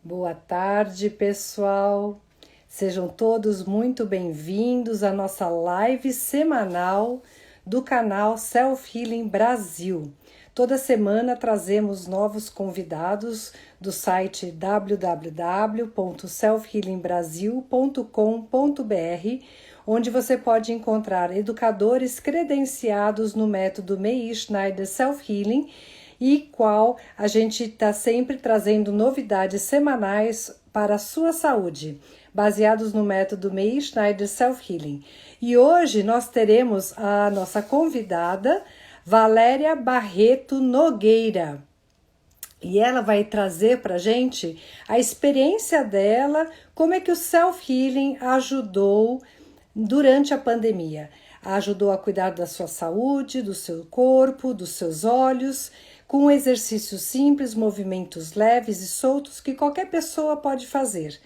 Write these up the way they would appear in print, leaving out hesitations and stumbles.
Boa tarde, pessoal. Sejam todos muito bem-vindos à nossa live semanal do canal Self Healing Brasil. Toda semana trazemos novos convidados do site www.selfhealingbrasil.com.br, onde você pode encontrar educadores credenciados no método Meir Schneider Self Healing e qual a gente está sempre trazendo novidades semanais para a sua saúde, baseados no método Meir Schneider Self Healing. E hoje nós teremos a nossa convidada, Valéria Barreto Nogueira. E ela vai trazer para a gente a experiência dela, como é que o self-healing ajudou durante a pandemia. Ajudou a cuidar da sua saúde, do seu corpo, dos seus olhos, com exercícios simples, movimentos leves e soltos que qualquer pessoa pode fazer.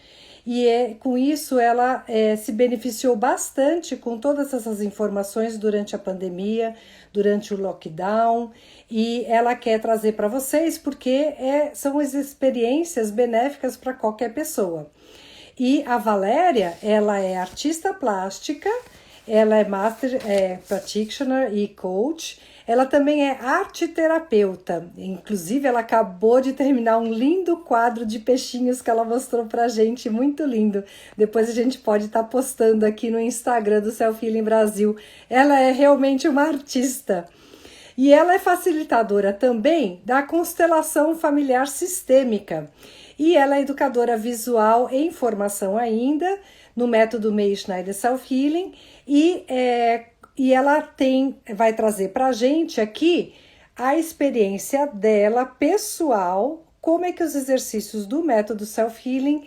E com isso ela se beneficiou bastante com todas essas informações durante a pandemia, durante o lockdown, e ela quer trazer para vocês porque são as experiências benéficas para qualquer pessoa. E a Valéria, ela é artista plástica, ela é Master Practitioner e Coach. Ela também é arte-terapeuta. Inclusive, ela acabou de terminar um lindo quadro de peixinhos que ela mostrou pra gente, muito lindo. Depois a gente pode estar postando aqui no Instagram do Self Healing Brasil. Ela é realmente uma artista. E ela é facilitadora também da constelação familiar sistêmica. E ela é educadora visual em formação ainda, no método Meir Schneider Self Healing, e ela vai trazer para a gente aqui a experiência dela pessoal, como é que os exercícios do método Self Healing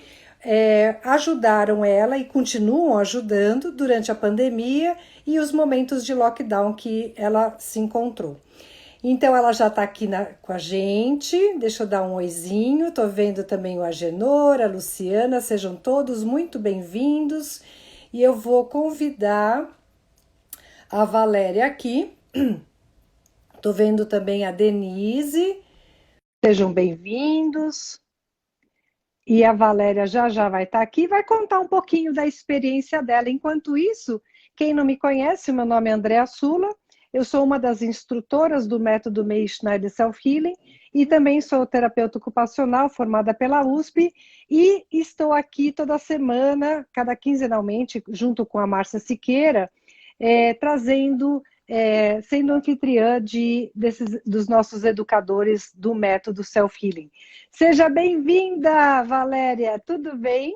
ajudaram ela e continuam ajudando durante a pandemia e os momentos de lockdown que ela se encontrou. Então, ela já está aqui com a gente, deixa eu dar um oizinho, estou vendo também o Agenor, a Luciana, sejam todos muito bem-vindos. E eu vou convidar a Valéria aqui, estou vendo também a Denise, sejam bem-vindos. E a Valéria já vai estar aqui, vai contar um pouquinho da experiência dela. Enquanto isso, quem não me conhece, meu nome é Andréa Sula, eu sou uma das instrutoras do método Meir Schneider Self Healing e também sou terapeuta ocupacional formada pela USP e estou aqui toda semana, quinzenalmente, junto com a Márcia Siqueira, trazendo, sendo anfitriã dos nossos educadores do método Self Healing. Seja bem-vinda, Valéria, tudo bem?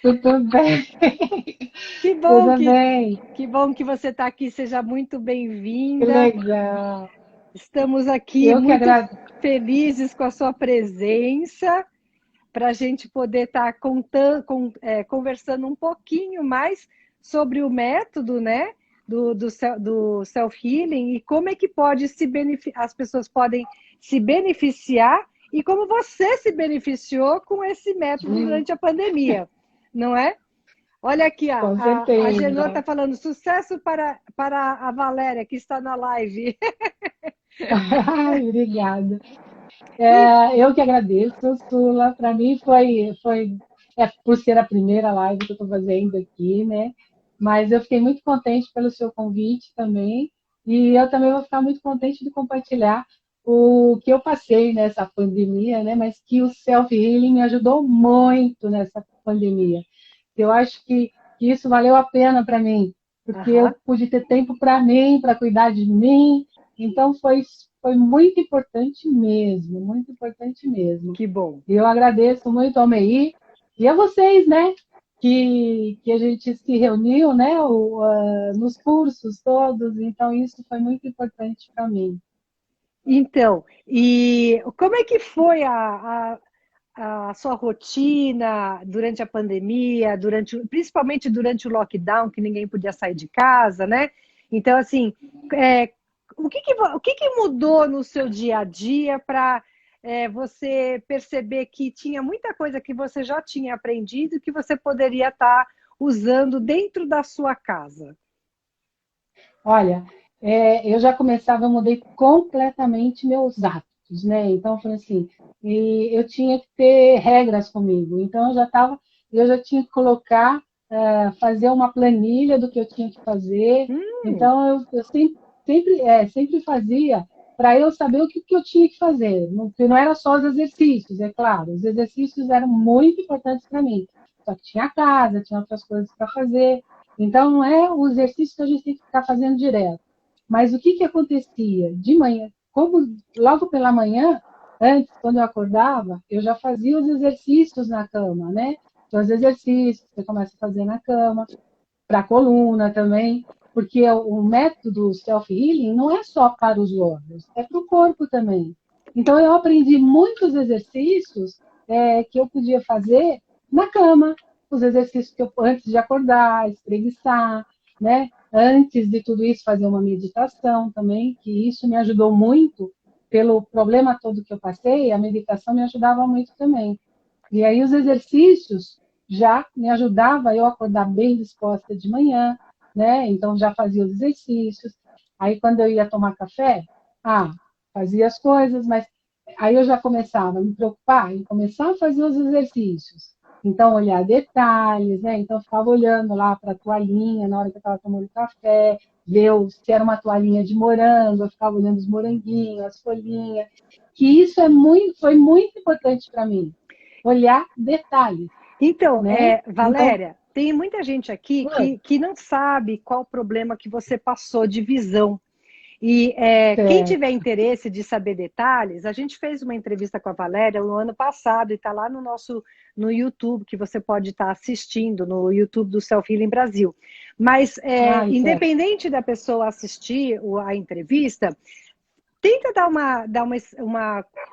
Tudo bem, Que bom tudo bem, que bom que você está aqui, seja muito que bem-vinda. legal. Estamos aqui Eu que muito agradeço. felizes com a sua presença, para a gente poder estar conversando um pouquinho mais sobre o método, né, do self-healing e como é que as pessoas podem se beneficiar e como você se beneficiou com esse método durante a pandemia, não é? Olha aqui, Com a Genor certeza. está falando sucesso para a Valéria, que está na live. Ai, obrigada. E, Eu que agradeço, Sula. Para mim por ser a primeira live que eu estou fazendo aqui, né? Mas eu fiquei muito contente pelo seu convite também. E eu também vou ficar muito contente de compartilhar o que eu passei nessa pandemia, né? Mas que o self-healing me ajudou muito nessa pandemia. Eu acho que isso valeu a pena para mim, porque aham, eu pude ter tempo para mim, para cuidar de mim. Então foi muito importante mesmo, muito importante mesmo. que bom. E eu agradeço muito ao MEI e a vocês, né? Que a gente se reuniu, né? Nos cursos todos, então isso foi muito importante para mim. Então, e como é que foi a sua rotina durante a pandemia, principalmente durante o lockdown, que ninguém podia sair de casa, né? Então, assim, o que que mudou no seu dia a dia para você perceber que tinha muita coisa que você já tinha aprendido que você poderia estar usando dentro da sua casa? Olha, eu já mudei completamente meus hábitos. hábitos, né? Então, eu falei assim, e eu tinha que ter regras comigo. Então, eu já tinha que colocar, fazer uma planilha do que eu tinha que fazer. Hum, Então, eu sempre fazia para eu saber o que eu tinha que fazer. Não era só os exercícios, é claro. Os exercícios eram muito importantes para mim. Só que tinha a casa, tinha outras coisas para fazer. Então, não é o exercício que a gente tem que ficar fazendo direto. Mas o que acontecia? De manhã, como logo pela manhã, antes, quando eu acordava, eu já fazia os exercícios na cama, né? Então, os exercícios que você começa a fazer na cama, para a coluna também, porque o método self-healing não é só para os órgãos, é para o corpo também. Então, eu aprendi muitos exercícios que eu podia fazer na cama, os exercícios que eu, antes de acordar, espreguiçar, né? Antes de tudo isso, fazer uma meditação também, que isso me ajudou muito, pelo problema todo que eu passei, a meditação me ajudava muito também. E aí os exercícios já me ajudava eu acordar bem disposta de manhã, né? Então já fazia os exercícios. Aí quando eu ia tomar café, fazia as coisas, mas aí eu já começava a me preocupar em começar a fazer os exercícios. Então olhar detalhes, né? Então eu ficava olhando lá para a toalhinha na hora que eu estava tomando café, ver se era uma toalhinha de morango, eu ficava olhando os moranguinhos, as folhinhas, que isso foi muito importante para mim, olhar detalhes, então, né? Então, Valéria, tem muita gente aqui que não sabe qual o problema que você passou de visão. E quem é, tiver interesse de saber detalhes, a gente fez uma entrevista com a Valéria no ano passado e está lá no YouTube, que você pode estar assistindo, no YouTube do Self Healing Brasil. Mas, certo. independente da pessoa assistir a entrevista, tenta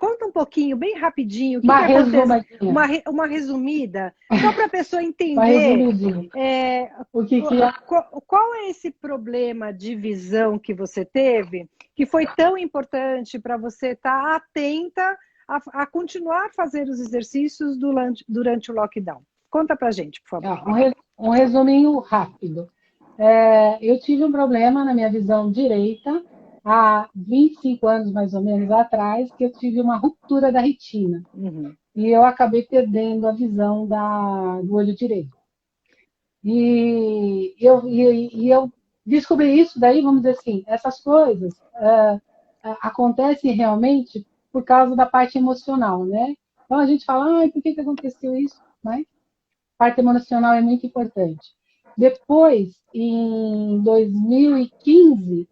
conta um pouquinho, bem rapidinho, o que Uma que acontece, resumadinha, uma resumida, só para a pessoa uma entender resumidinha. é, O que é? qual é esse problema de visão que você teve, que foi tão importante para você estar atenta a continuar a fazer os exercícios durante o lockdown. Conta para gente, por favor. Um resuminho rápido. Eu tive um problema na minha visão direita há 25 anos, mais ou menos, atrás, que eu tive uma ruptura da retina. Uhum. E eu acabei perdendo a visão do olho direito. E eu descobri isso daí, vamos dizer assim, essas coisas acontecem realmente por causa da parte emocional, né? Então a gente fala, por que aconteceu isso? Né? A parte emocional é muito importante. Depois, em 2015,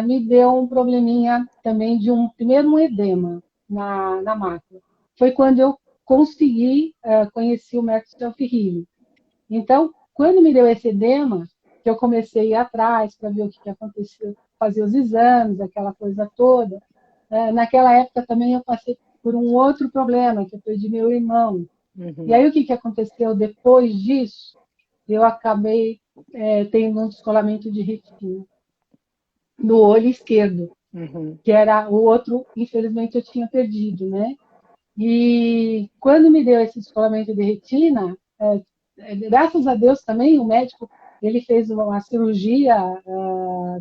me deu um probleminha também primeiro um edema na mácula. Foi quando eu consegui conhecer o método self-healing. Então, quando me deu esse edema, que eu comecei a ir atrás para ver o que aconteceu, fazer os exames, aquela coisa toda, naquela época também eu passei por um outro problema, que eu perdi meu irmão. E Uhum. aí o que aconteceu depois disso? Eu acabei tendo um descolamento de retina no olho esquerdo, Uhum. que era o outro, infelizmente, eu tinha perdido, né? E quando me deu esse descolamento de retina, graças a Deus também, o médico ele fez uma cirurgia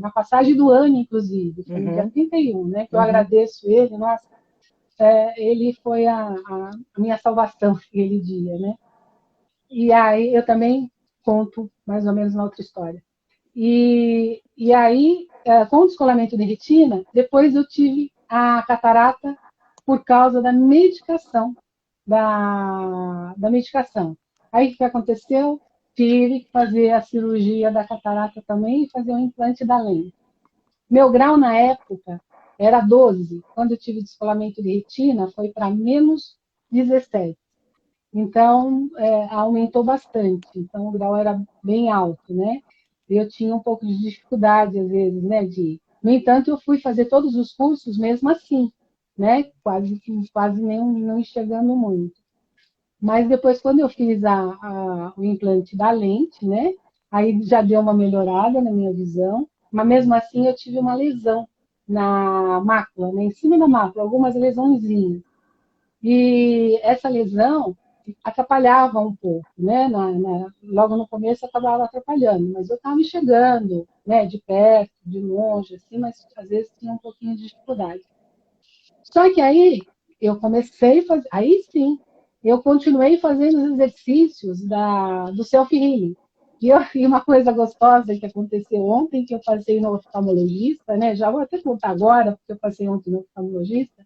na passagem do ano, inclusive, foi no dia Uhum. 31, né? Que eu Uhum. agradeço ele, nossa, ele foi a minha salvação aquele dia, né? E aí eu também conto mais ou menos uma outra história. E aí, com o descolamento de retina, depois eu tive a catarata por causa da medicação, da medicação. Aí o que aconteceu? Tive que fazer a cirurgia da catarata também e fazer o implante da lente. Meu grau na época era 12. Quando eu tive descolamento de retina, foi para menos 17. Então, aumentou bastante. Então, o grau era bem alto, né? Eu tinha um pouco de dificuldade, às vezes, né? No entanto, eu fui fazer todos os cursos mesmo assim, né? Quase nem, não enxergando muito. Mas depois, quando eu fiz o implante da lente, né? Aí já deu uma melhorada na minha visão, mas mesmo assim eu tive uma lesão na mácula, né? Em cima da mácula, algumas lesãozinhas. E essa lesão atrapalhava um pouco, né? Logo no começo acabava atrapalhando, mas eu estava enxergando, né? De perto, de longe, assim, mas às vezes tinha um pouquinho de dificuldade. Só que aí eu comecei a fazer, aí sim, eu continuei fazendo os exercícios do self-healing. E uma coisa gostosa que aconteceu ontem, que eu passei no oftalmologista, né? Já vou até contar agora, porque eu passei ontem no oftalmologista,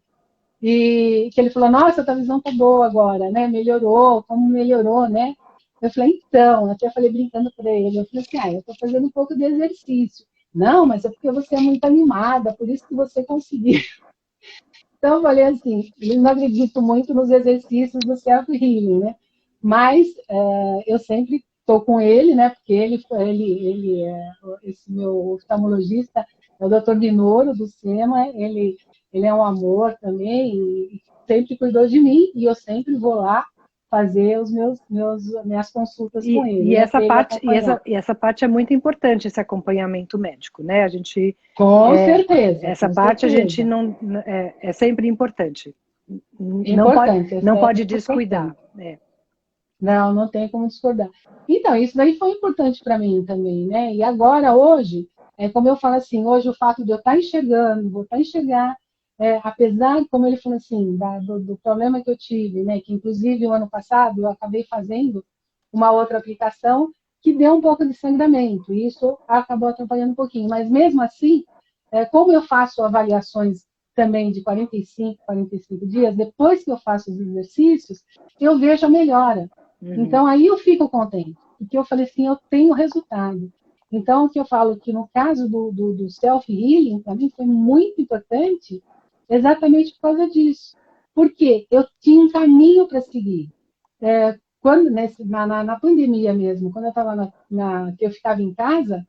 e que ele falou, nossa, tua visão tá boa agora, né? Melhorou, como melhorou, né? Eu falei, então, até falei brincando para ele, eu falei assim, eu tô fazendo um pouco de exercício. Não, mas é porque você é muito animada, por isso que você conseguiu. Então, eu falei assim, eu não acredito muito nos exercícios do self-healing, né? Mas eu sempre estou com ele, né? Porque ele é esse meu oftalmologista, é o Dr. Dinoro do SEMA, ele é um amor também e sempre cuidou de mim e eu sempre vou lá fazer minhas consultas com ele, E né? essa Para ele parte, acompanhar. e essa parte é muito importante, esse acompanhamento médico, né? A gente, Com é, certeza, essa com parte a gente certeza. não, é sempre importante. Importante, Não essa pode é descuidar. importante. Não, não tem como discordar. Então, isso daí foi importante para mim também, né? E agora, hoje, como eu falo assim, hoje o fato de eu estar enxergando, voltar a enxergar, apesar, como ele falou assim, do problema que eu tive, né? Que inclusive o ano passado eu acabei fazendo uma outra aplicação que deu um pouco de sangramento, e isso acabou atrapalhando um pouquinho. Mas mesmo assim, como eu faço avaliações também de 45 dias, depois que eu faço os exercícios, eu vejo a melhora. Uhum. Então, aí eu fico contente, porque eu falei assim, eu tenho resultado. Então, o que eu falo que no caso do self-healing, para mim foi muito importante, exatamente por causa disso. Porque eu tinha um caminho para seguir. Quando na pandemia mesmo, quando eu estava que eu ficava em casa,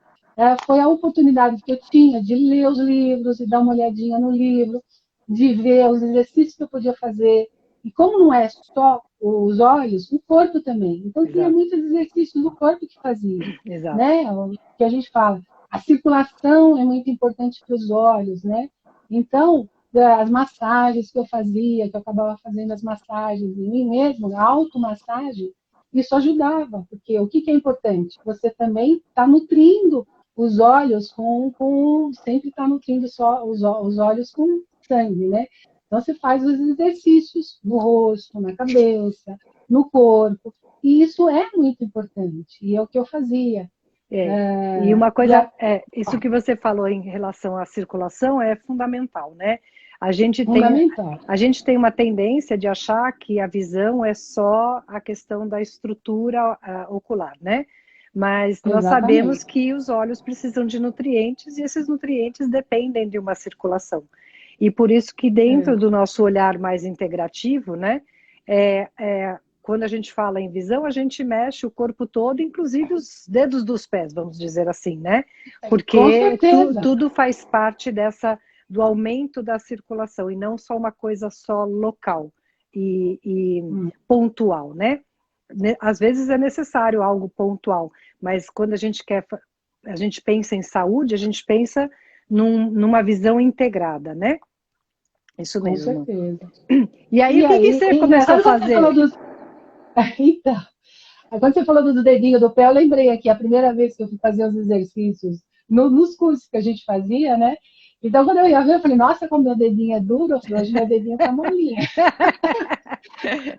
foi a oportunidade que eu tinha de ler os livros, de dar uma olhadinha no livro, de ver os exercícios que eu podia fazer. E como não é só os olhos, o corpo também. Então, tinha Exato, muitos exercícios do corpo que fazia, exato. né? O que a gente fala. A circulação é muito importante para os olhos, né? Então, as massagens que eu fazia, que eu acabava fazendo as massagens em mim mesmo, a automassagem, isso ajudava, porque o que é importante? Você também está nutrindo os olhos sempre está nutrindo só os olhos com sangue, né? Então você faz os exercícios no rosto, na cabeça, no corpo, e isso é muito importante, e é o que eu fazia. É. E É, uma e coisa, a, isso que você falou em relação à circulação é fundamental, né? A gente tem, Fundamental. a gente tem uma tendência de achar que a visão é só a questão da estrutura ocular, né? Mas nós sabemos Exatamente. que os olhos precisam de nutrientes e esses nutrientes dependem de uma circulação. E por isso que dentro É, do nosso olhar mais integrativo, né? Quando a gente fala em visão, a gente mexe o corpo todo, inclusive os dedos dos pés, vamos dizer assim, né? com Porque certeza. tudo faz parte do aumento da circulação e não só uma coisa só local e Hum. pontual, né? Às vezes é necessário algo pontual, mas quando a gente pensa em saúde, a gente pensa numa visão integrada, né? Isso Com mesmo. certeza. E aí, E o que que aí, você é começou a engraçado quando você falou fazer? dos. Então, quando você falou do dedinho do pé, eu lembrei aqui, a primeira vez que eu fui fazer os exercícios nos cursos que a gente fazia, né? Então, quando eu ia ver, eu falei, nossa, como meu dedinho é duro, eu falei, hoje meu dedinho tá molinho.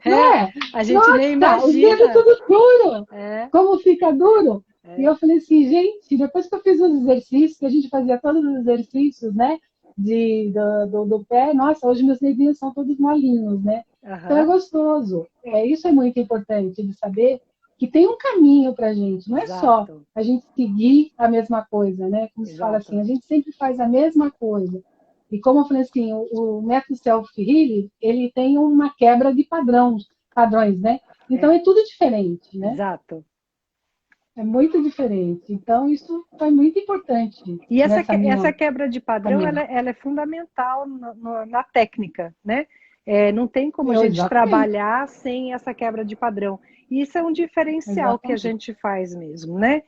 Não É, é? a gente nem Nossa, os dedos imagina. tudo duro. É, Como fica duro? E é, eu falei assim, gente, depois que eu fiz os exercícios, que a gente fazia todos os exercícios, né? Do pé, nossa, hoje meus dedinhos são todos molinhos, né? Então é aham, gostoso. Isso é muito importante de saber que tem um caminho para a gente, não é só exato, a gente seguir a mesma coisa, né? Como se fala assim, exato. a gente sempre faz a mesma coisa. E como eu falei assim, o método self-healing, ele tem uma quebra de padrões, né? Então É, é tudo diferente, né? exato. É muito diferente. Então isso foi muito importante E nessa essa minha quebra de padrão, caminhada. ela é fundamental na técnica, né? Não tem como a gente Exatamente, trabalhar sem essa quebra de padrão. E isso é um diferencial que a exatamente. gente faz mesmo, né?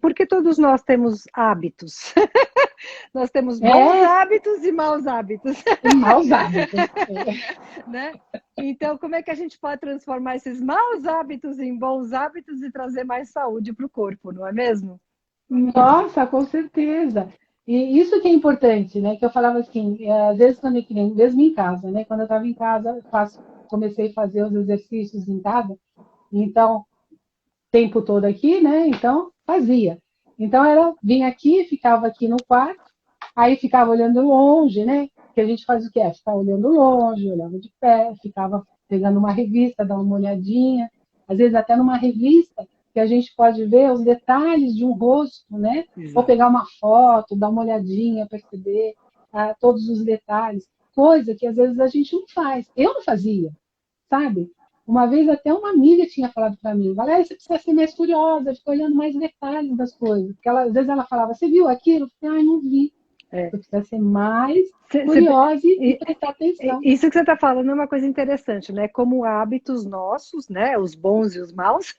Porque todos nós temos hábitos. Nós temos bons É, hábitos e maus hábitos, e maus hábitos. né? Então, como é que a gente pode transformar esses maus hábitos em bons hábitos e trazer mais saúde para o corpo, não é mesmo? Nossa, com certeza. E isso que é importante, né? Que eu falava assim, às vezes quando eu queria, mesmo em casa, né? Quando eu estava em casa, comecei a fazer os exercícios em casa, então, tempo todo aqui, né? Então, fazia. Então, vinha aqui, ficava aqui no quarto, aí ficava olhando longe, né? Que a gente faz o quê? Ficar olhando longe, olhava de pé, ficava pegando uma revista, dando uma olhadinha, às vezes até numa revista que a gente pode ver os detalhes de um rosto, né? Ou Exato. pegar uma foto, dar uma olhadinha, perceber todos os detalhes, coisa que às vezes a gente não faz. Eu não fazia, sabe? Uma vez até uma amiga tinha falado para mim, Valéria, você precisa ser mais curiosa, fica olhando mais detalhes das coisas. Porque às vezes ela falava, você viu aquilo? Eu falei, ai, não vi. É. Você precisa ser mais Cê- cê- curiosa e e- prestar atenção. Isso que você está falando é uma coisa interessante, né? Como hábitos nossos, né? Os bons e os maus,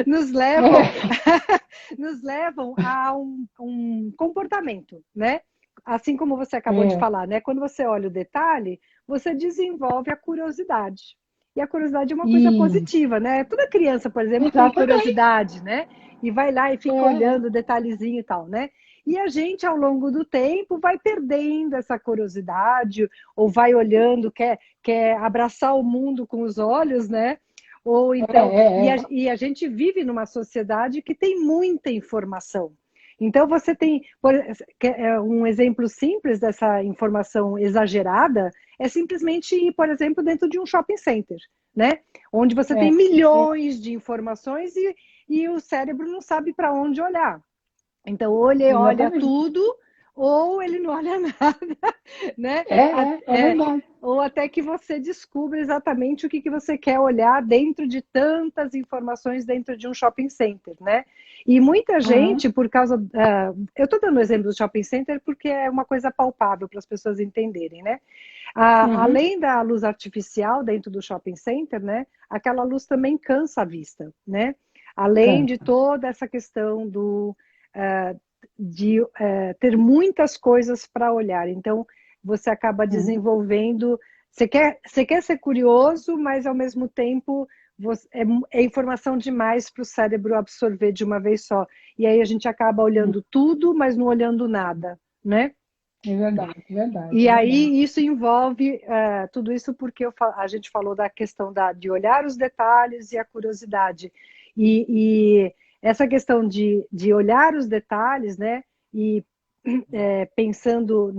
nos levam, É, nos levam a um comportamento, né? Assim como você acabou de é, falar, né? Quando você olha o detalhe, você desenvolve a curiosidade. E a curiosidade é uma coisa e, positiva, né? Toda criança, por exemplo, tem exatamente. curiosidade, né? E vai lá e É, fica é, olhando o detalhezinho e tal, né? E a gente, ao longo do tempo, vai perdendo essa curiosidade, ou vai olhando, quer abraçar o mundo com os olhos, né? Ou então, é. e a gente vive numa sociedade que tem muita informação. Então, você tem um exemplo simples dessa informação exagerada é simplesmente ir, por exemplo, dentro de um shopping center, né? Onde você tem É, milhões de informações e o cérebro não sabe para onde olhar. Então, ou ele olha exatamente. tudo, ou ele não olha nada, né? É verdade. Ou até que você descubra exatamente o que você quer olhar dentro de tantas informações dentro de um shopping center, né? E muita Uhum, gente, por causa. Eu estou dando o exemplo do shopping center porque é uma coisa palpável para as pessoas entenderem, né? uhum, Além da luz artificial dentro do shopping center, né? Aquela luz também cansa a vista, né? Além de cansa. toda essa questão uh, de ter muitas coisas para olhar. Então, você acaba Uhum. desenvolvendo. Você quer ser curioso, mas ao mesmo tempo é informação demais para o cérebro absorver de uma vez só. E aí a gente acaba olhando tudo, mas não olhando nada, né? É verdade, verdade, E verdade. aí isso envolve tudo isso porque a gente falou da questão de olhar os detalhes e a curiosidade. E essa questão de olhar os detalhes, né? E pensando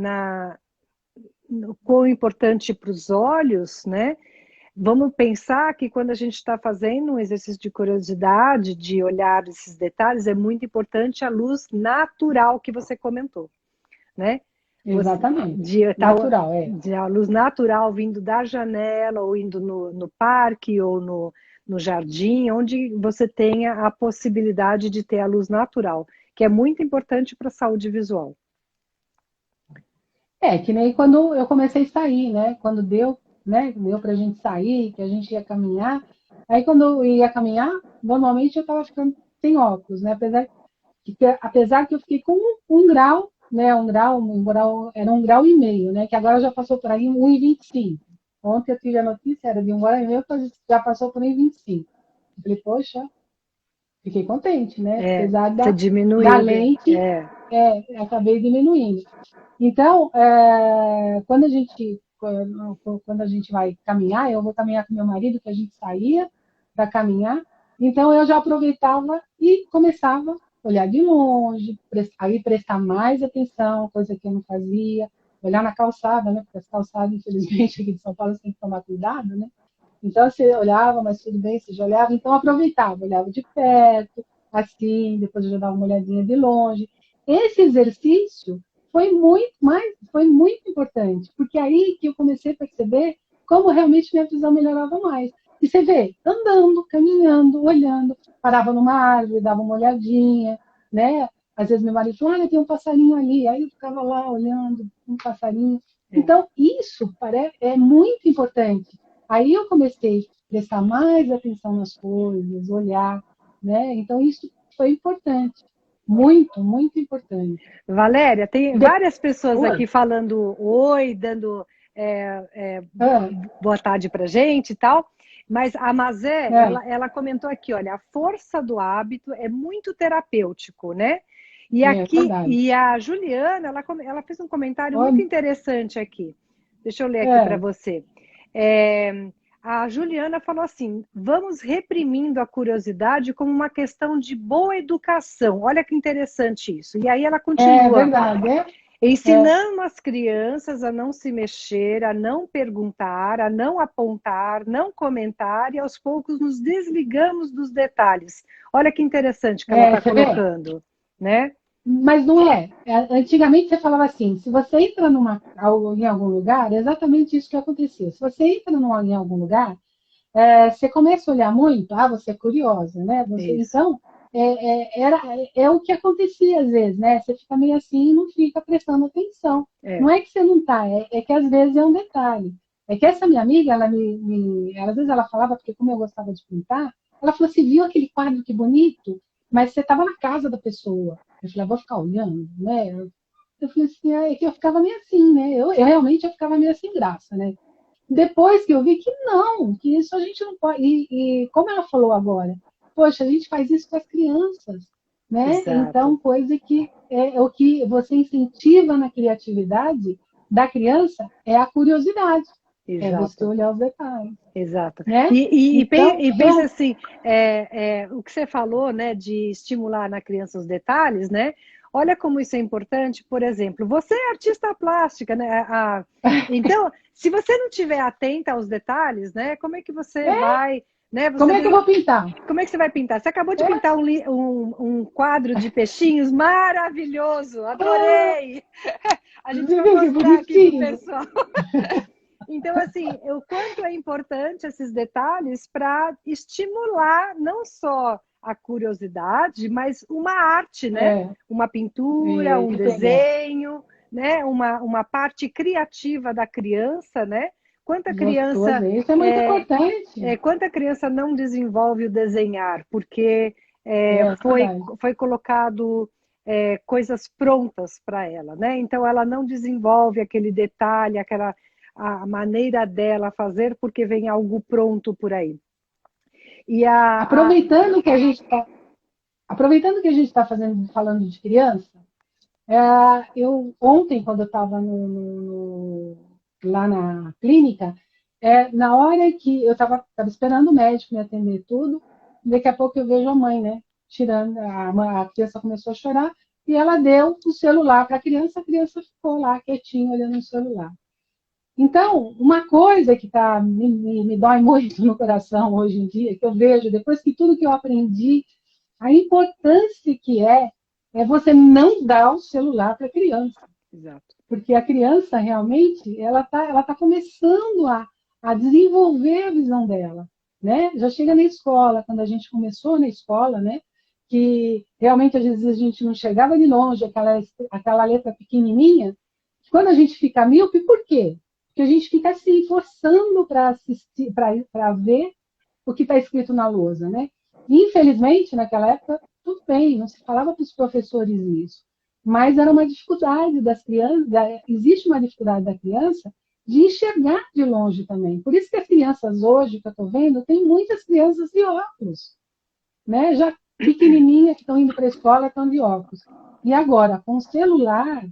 no quão importante para os olhos, né? Vamos pensar que quando a gente está fazendo um exercício de curiosidade, de olhar esses detalhes, é muito importante a luz natural que você comentou, né? Você, Exatamente. de, tá, Natural, é. de a luz natural vindo da janela, ou indo no parque, ou no jardim, onde você tenha a possibilidade de ter a luz natural, que é muito importante para a saúde visual. É, que nem quando eu comecei a sair, né? Quando deu, né? Deu pra gente sair, que a gente ia caminhar. Aí quando eu ia caminhar, normalmente eu tava ficando sem óculos, né? Apesar que eu fiquei com um grau, né? Era 1,5 graus, né? Que agora já passou por aí 1,25. Ontem eu tive a notícia, era de 1,5 graus, já passou por 1,25. Eu falei, poxa, fiquei contente, né? Apesar Você da diminuiu, lente, acabei diminuindo. Então, quando a gente vai caminhar, eu vou caminhar com meu marido, que a gente saía para caminhar, então eu já aproveitava e começava a olhar de longe, aí prestar mais atenção, coisa que eu não fazia, olhar na calçada, né? Porque as calçadas, infelizmente, aqui de São Paulo, você tem que tomar cuidado, né? Então você olhava, mas tudo bem, você já olhava, então aproveitava, olhava de perto, assim, depois eu já dava uma olhadinha de longe. Esse exercício foi muito importante, porque aí que eu comecei a perceber como realmente minha visão melhorava mais. E você vê, andando, caminhando, olhando, parava numa árvore, dava uma olhadinha, né? Às vezes meu marido falou, olha, tem um passarinho ali. Aí eu ficava lá olhando um passarinho. é. Então, isso é muito importante. Aí eu comecei a prestar mais atenção nas coisas, olhar, né? Então, isso foi importante. Muito, muito importante. Valéria, tem E várias pessoas depois, aqui falando oi, dando é, é, ah, boa tarde para gente e tal. Mas a Mazé, ah, ela comentou aqui, olha, a força do hábito é muito terapêutico, né? E É aqui, verdade. e a Juliana, ela fez um comentário muito Olha, interessante aqui. Deixa eu ler aqui para é, você. É, a Juliana falou assim: vamos reprimindo a curiosidade como uma questão de boa educação. Olha que interessante isso. E aí ela é continua: verdade. É. ensinando as crianças a não se mexer, a não perguntar, a não apontar, não comentar, e aos poucos nos desligamos dos detalhes. Olha que interessante que ela está Você vê? colocando, né? Mas não é. Antigamente você falava assim, se você entra em algum lugar, é exatamente isso que acontecia. Se você entra em algum lugar, você começa a olhar muito, você é curiosa, né? Isso. Então, é o que acontecia às vezes, né? Você fica meio assim e não fica prestando atenção. Não É. é que você não está, é que às vezes é um detalhe. É que essa minha amiga, às vezes ela falava, porque como eu gostava de pintar, ela falou assim, viu aquele quadro que bonito? Mas você estava na casa da pessoa. Eu falei, vou ficar olhando, né? Eu falei assim, é que eu ficava meio assim, né? Eu realmente eu ficava meio sem graça, né? Depois que eu vi que não, que isso a gente não pode. E como ela falou agora, poxa, a gente faz isso com as crianças, né? Exato, Então, coisa que é o que você incentiva na criatividade da criança é a curiosidade, é você exato, olhar os detalhes, exato. né? Então, E pensa assim, o que você falou, né, de estimular na criança os detalhes, né? Olha como isso é importante. Por exemplo, você é artista plástica, né? Então, se você não estiver atenta aos detalhes, né? Como é que você vai, né? como Você é que eu vou pintar? como é que você vai pintar? Você acabou de É, pintar um quadro de peixinhos maravilhoso, adorei! A gente vai que mostrar aqui para o bonitinho. pessoal. Então, assim, o quanto é importante esses detalhes para estimular não só a curiosidade, mas uma arte, né? É, Uma pintura, um que legal. desenho, né? Uma parte criativa da criança, né? Quanta criança Gostoso, isso é muito importante. quanta criança não desenvolve o desenhar, porque É verdade. foi colocado coisas prontas para ela, né? Então ela não desenvolve aquele detalhe, aquela a maneira dela fazer, porque vem algo pronto por aí. E Aproveitando que a gente está aproveitando que a gente está falando de criança, eu ontem, quando eu estava lá na clínica, na hora que eu estava esperando o médico me atender tudo, daqui a pouco eu vejo a mãe, né? Tirando, a criança começou a chorar e ela deu o celular para a criança ficou lá quietinha olhando o celular. Então, uma coisa que me dói muito no coração hoje em dia, que eu vejo, depois que tudo que eu aprendi, a importância que é você não dar o celular para a criança. exato, Porque a criança realmente ela tá começando a desenvolver a visão dela. Né? Já chega na escola, quando a gente começou na escola, né? Que realmente às vezes a gente não chegava de longe, aquela letra pequenininha, quando a gente fica míope, por quê? Porque a gente fica assim, forçando para assistir, para ver o que está escrito na lousa, né? Infelizmente, naquela época, tudo bem, não se falava para os professores isso, mas era uma dificuldade das crianças, existe uma dificuldade da criança de enxergar de longe também. Por isso que as crianças hoje, que eu estou vendo, tem muitas crianças de óculos, né? Já pequenininhas que estão indo para a escola estão de óculos. E agora, com o celular,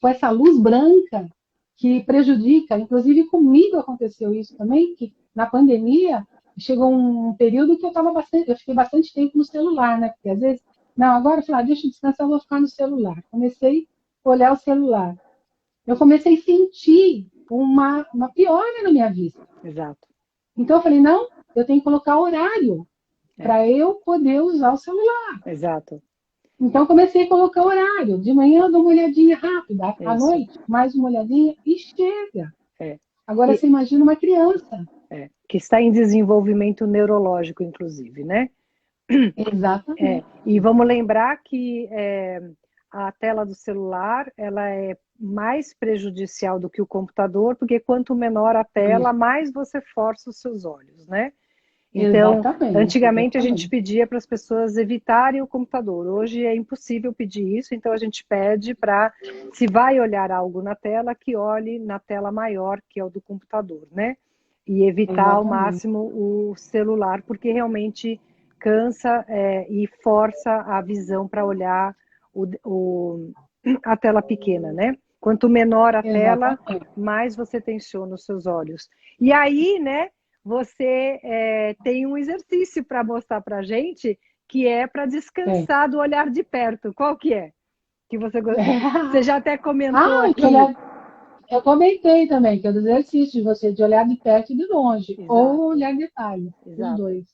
com essa luz branca que prejudica, inclusive comigo aconteceu isso também, que na pandemia chegou um período que eu fiquei bastante tempo no celular, né? Porque às vezes, não, agora eu falei, deixa eu descansar, eu vou ficar no celular. Comecei a olhar o celular. Eu comecei a sentir uma piora na minha vista. exato. Então eu falei, não, eu tenho que colocar horário É, para eu poder usar o celular. exato. Então, comecei a colocar horário. De manhã eu dou uma olhadinha rápida, É à isso. noite, mais uma olhadinha e chega. É. Agora, E, você imagina uma criança. que está em desenvolvimento neurológico, inclusive, né? Exatamente. E vamos lembrar que a tela do celular ela é mais prejudicial do que o computador, porque quanto menor a tela, Isso. mais você força os seus olhos, né? Então, Exatamente, antigamente a gente exatamente. pedia para as pessoas evitarem o computador. Hoje é impossível pedir isso, então a gente pede para, se vai olhar algo na tela, que olhe na tela maior, que é o do computador, né? E evitar ao Exatamente. máximo o celular, porque realmente cansa e força a visão para olhar a tela pequena, né? Quanto menor a tela, Exatamente. mais você tensiona os seus olhos. E aí, né, você tem um exercício para mostrar para a gente, que é para Tem. descansar do olhar de perto. Qual que é? Que você já até comentou Ah, de aqui. olhar, eu comentei também, que é do exercício de você de olhar de perto e de longe, ou Exato, olhar detalhes, os exato. dois.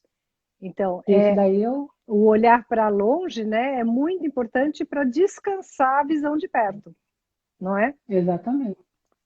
Então, Esse daí eu. o olhar para longe, né, é muito importante para descansar a visão de perto, não é? Exatamente.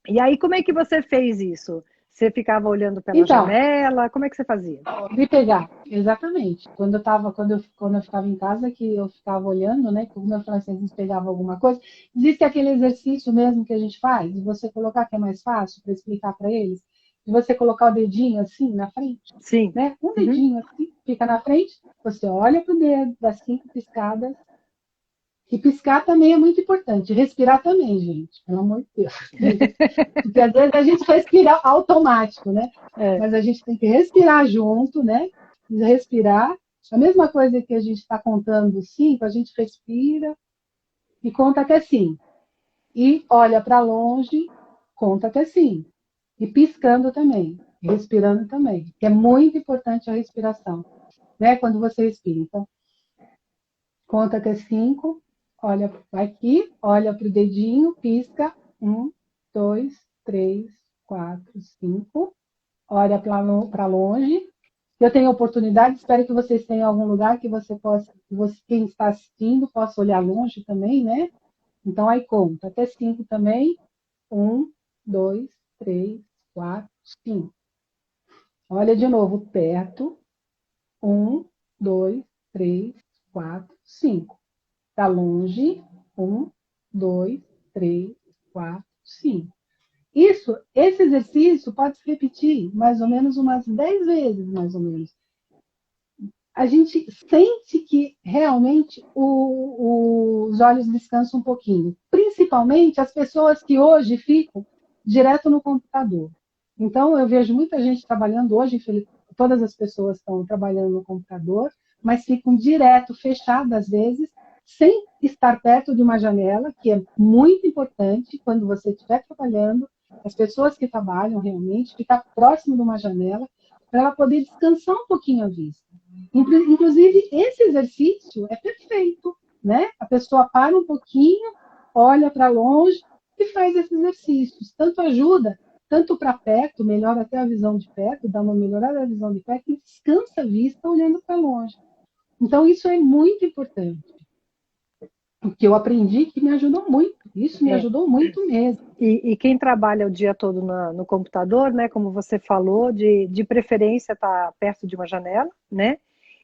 E aí, como é que você fez isso? Você ficava olhando pela Então, janela? Como é que você fazia? de pegar, exatamente. Quando eu ficava em casa, que eu ficava olhando, né? Que o meu francês pegava alguma coisa. Existe aquele exercício mesmo que a gente faz, de você colocar, que é mais fácil para explicar para eles, de você colocar o dedinho assim na frente, Sim. né? Um Uhum. dedinho assim, fica na frente, você olha para o dedo, das 5 piscadas. E piscar também é muito importante. Respirar também, gente, pelo amor de Deus. Porque às vezes a gente respira automático, né? É. Mas a gente tem que respirar junto, né? Respirar. A mesma coisa que a gente está contando 5, a gente respira e conta até 5. E olha para longe, conta até 5. E piscando também, respirando também. Que é muito importante a respiração, né? Quando você respira. Então, conta até 5, olha aqui, olha para o dedinho, pisca. 1, 2, 3, 4, 5. Olha para longe. Eu tenho oportunidade, espero que vocês tenham algum lugar que você possa, quem está assistindo, possa olhar longe também, né? Então, aí conta, até 5 também. 1, 2, 3, 4, 5. Olha de novo, perto. 1, 2, 3, 4, 5. Está longe. 1, 2, 3, 4, 5. Esse exercício pode se repetir mais ou menos umas 10 vezes, mais ou menos. A gente sente que realmente os olhos descansam um pouquinho. Principalmente as pessoas que hoje ficam direto no computador. Então, eu vejo muita gente trabalhando hoje, todas as pessoas estão trabalhando no computador, mas ficam direto, fechadas às vezes, sem estar perto de uma janela, que é muito importante quando você estiver trabalhando, as pessoas que trabalham realmente, ficar próximo de uma janela, para ela poder descansar um pouquinho a vista. Inclusive, esse exercício é perfeito, né? A pessoa para um pouquinho, olha para longe e faz esses exercícios. Tanto ajuda, tanto para perto, melhora até a visão de perto, dá uma melhorada na visão de perto e descansa a vista olhando para longe. Então, isso é muito importante. O que eu aprendi que me ajudou muito. Isso me É. ajudou muito mesmo. E quem trabalha o dia todo no computador, né, como você falou, de preferência estar perto de uma janela, né?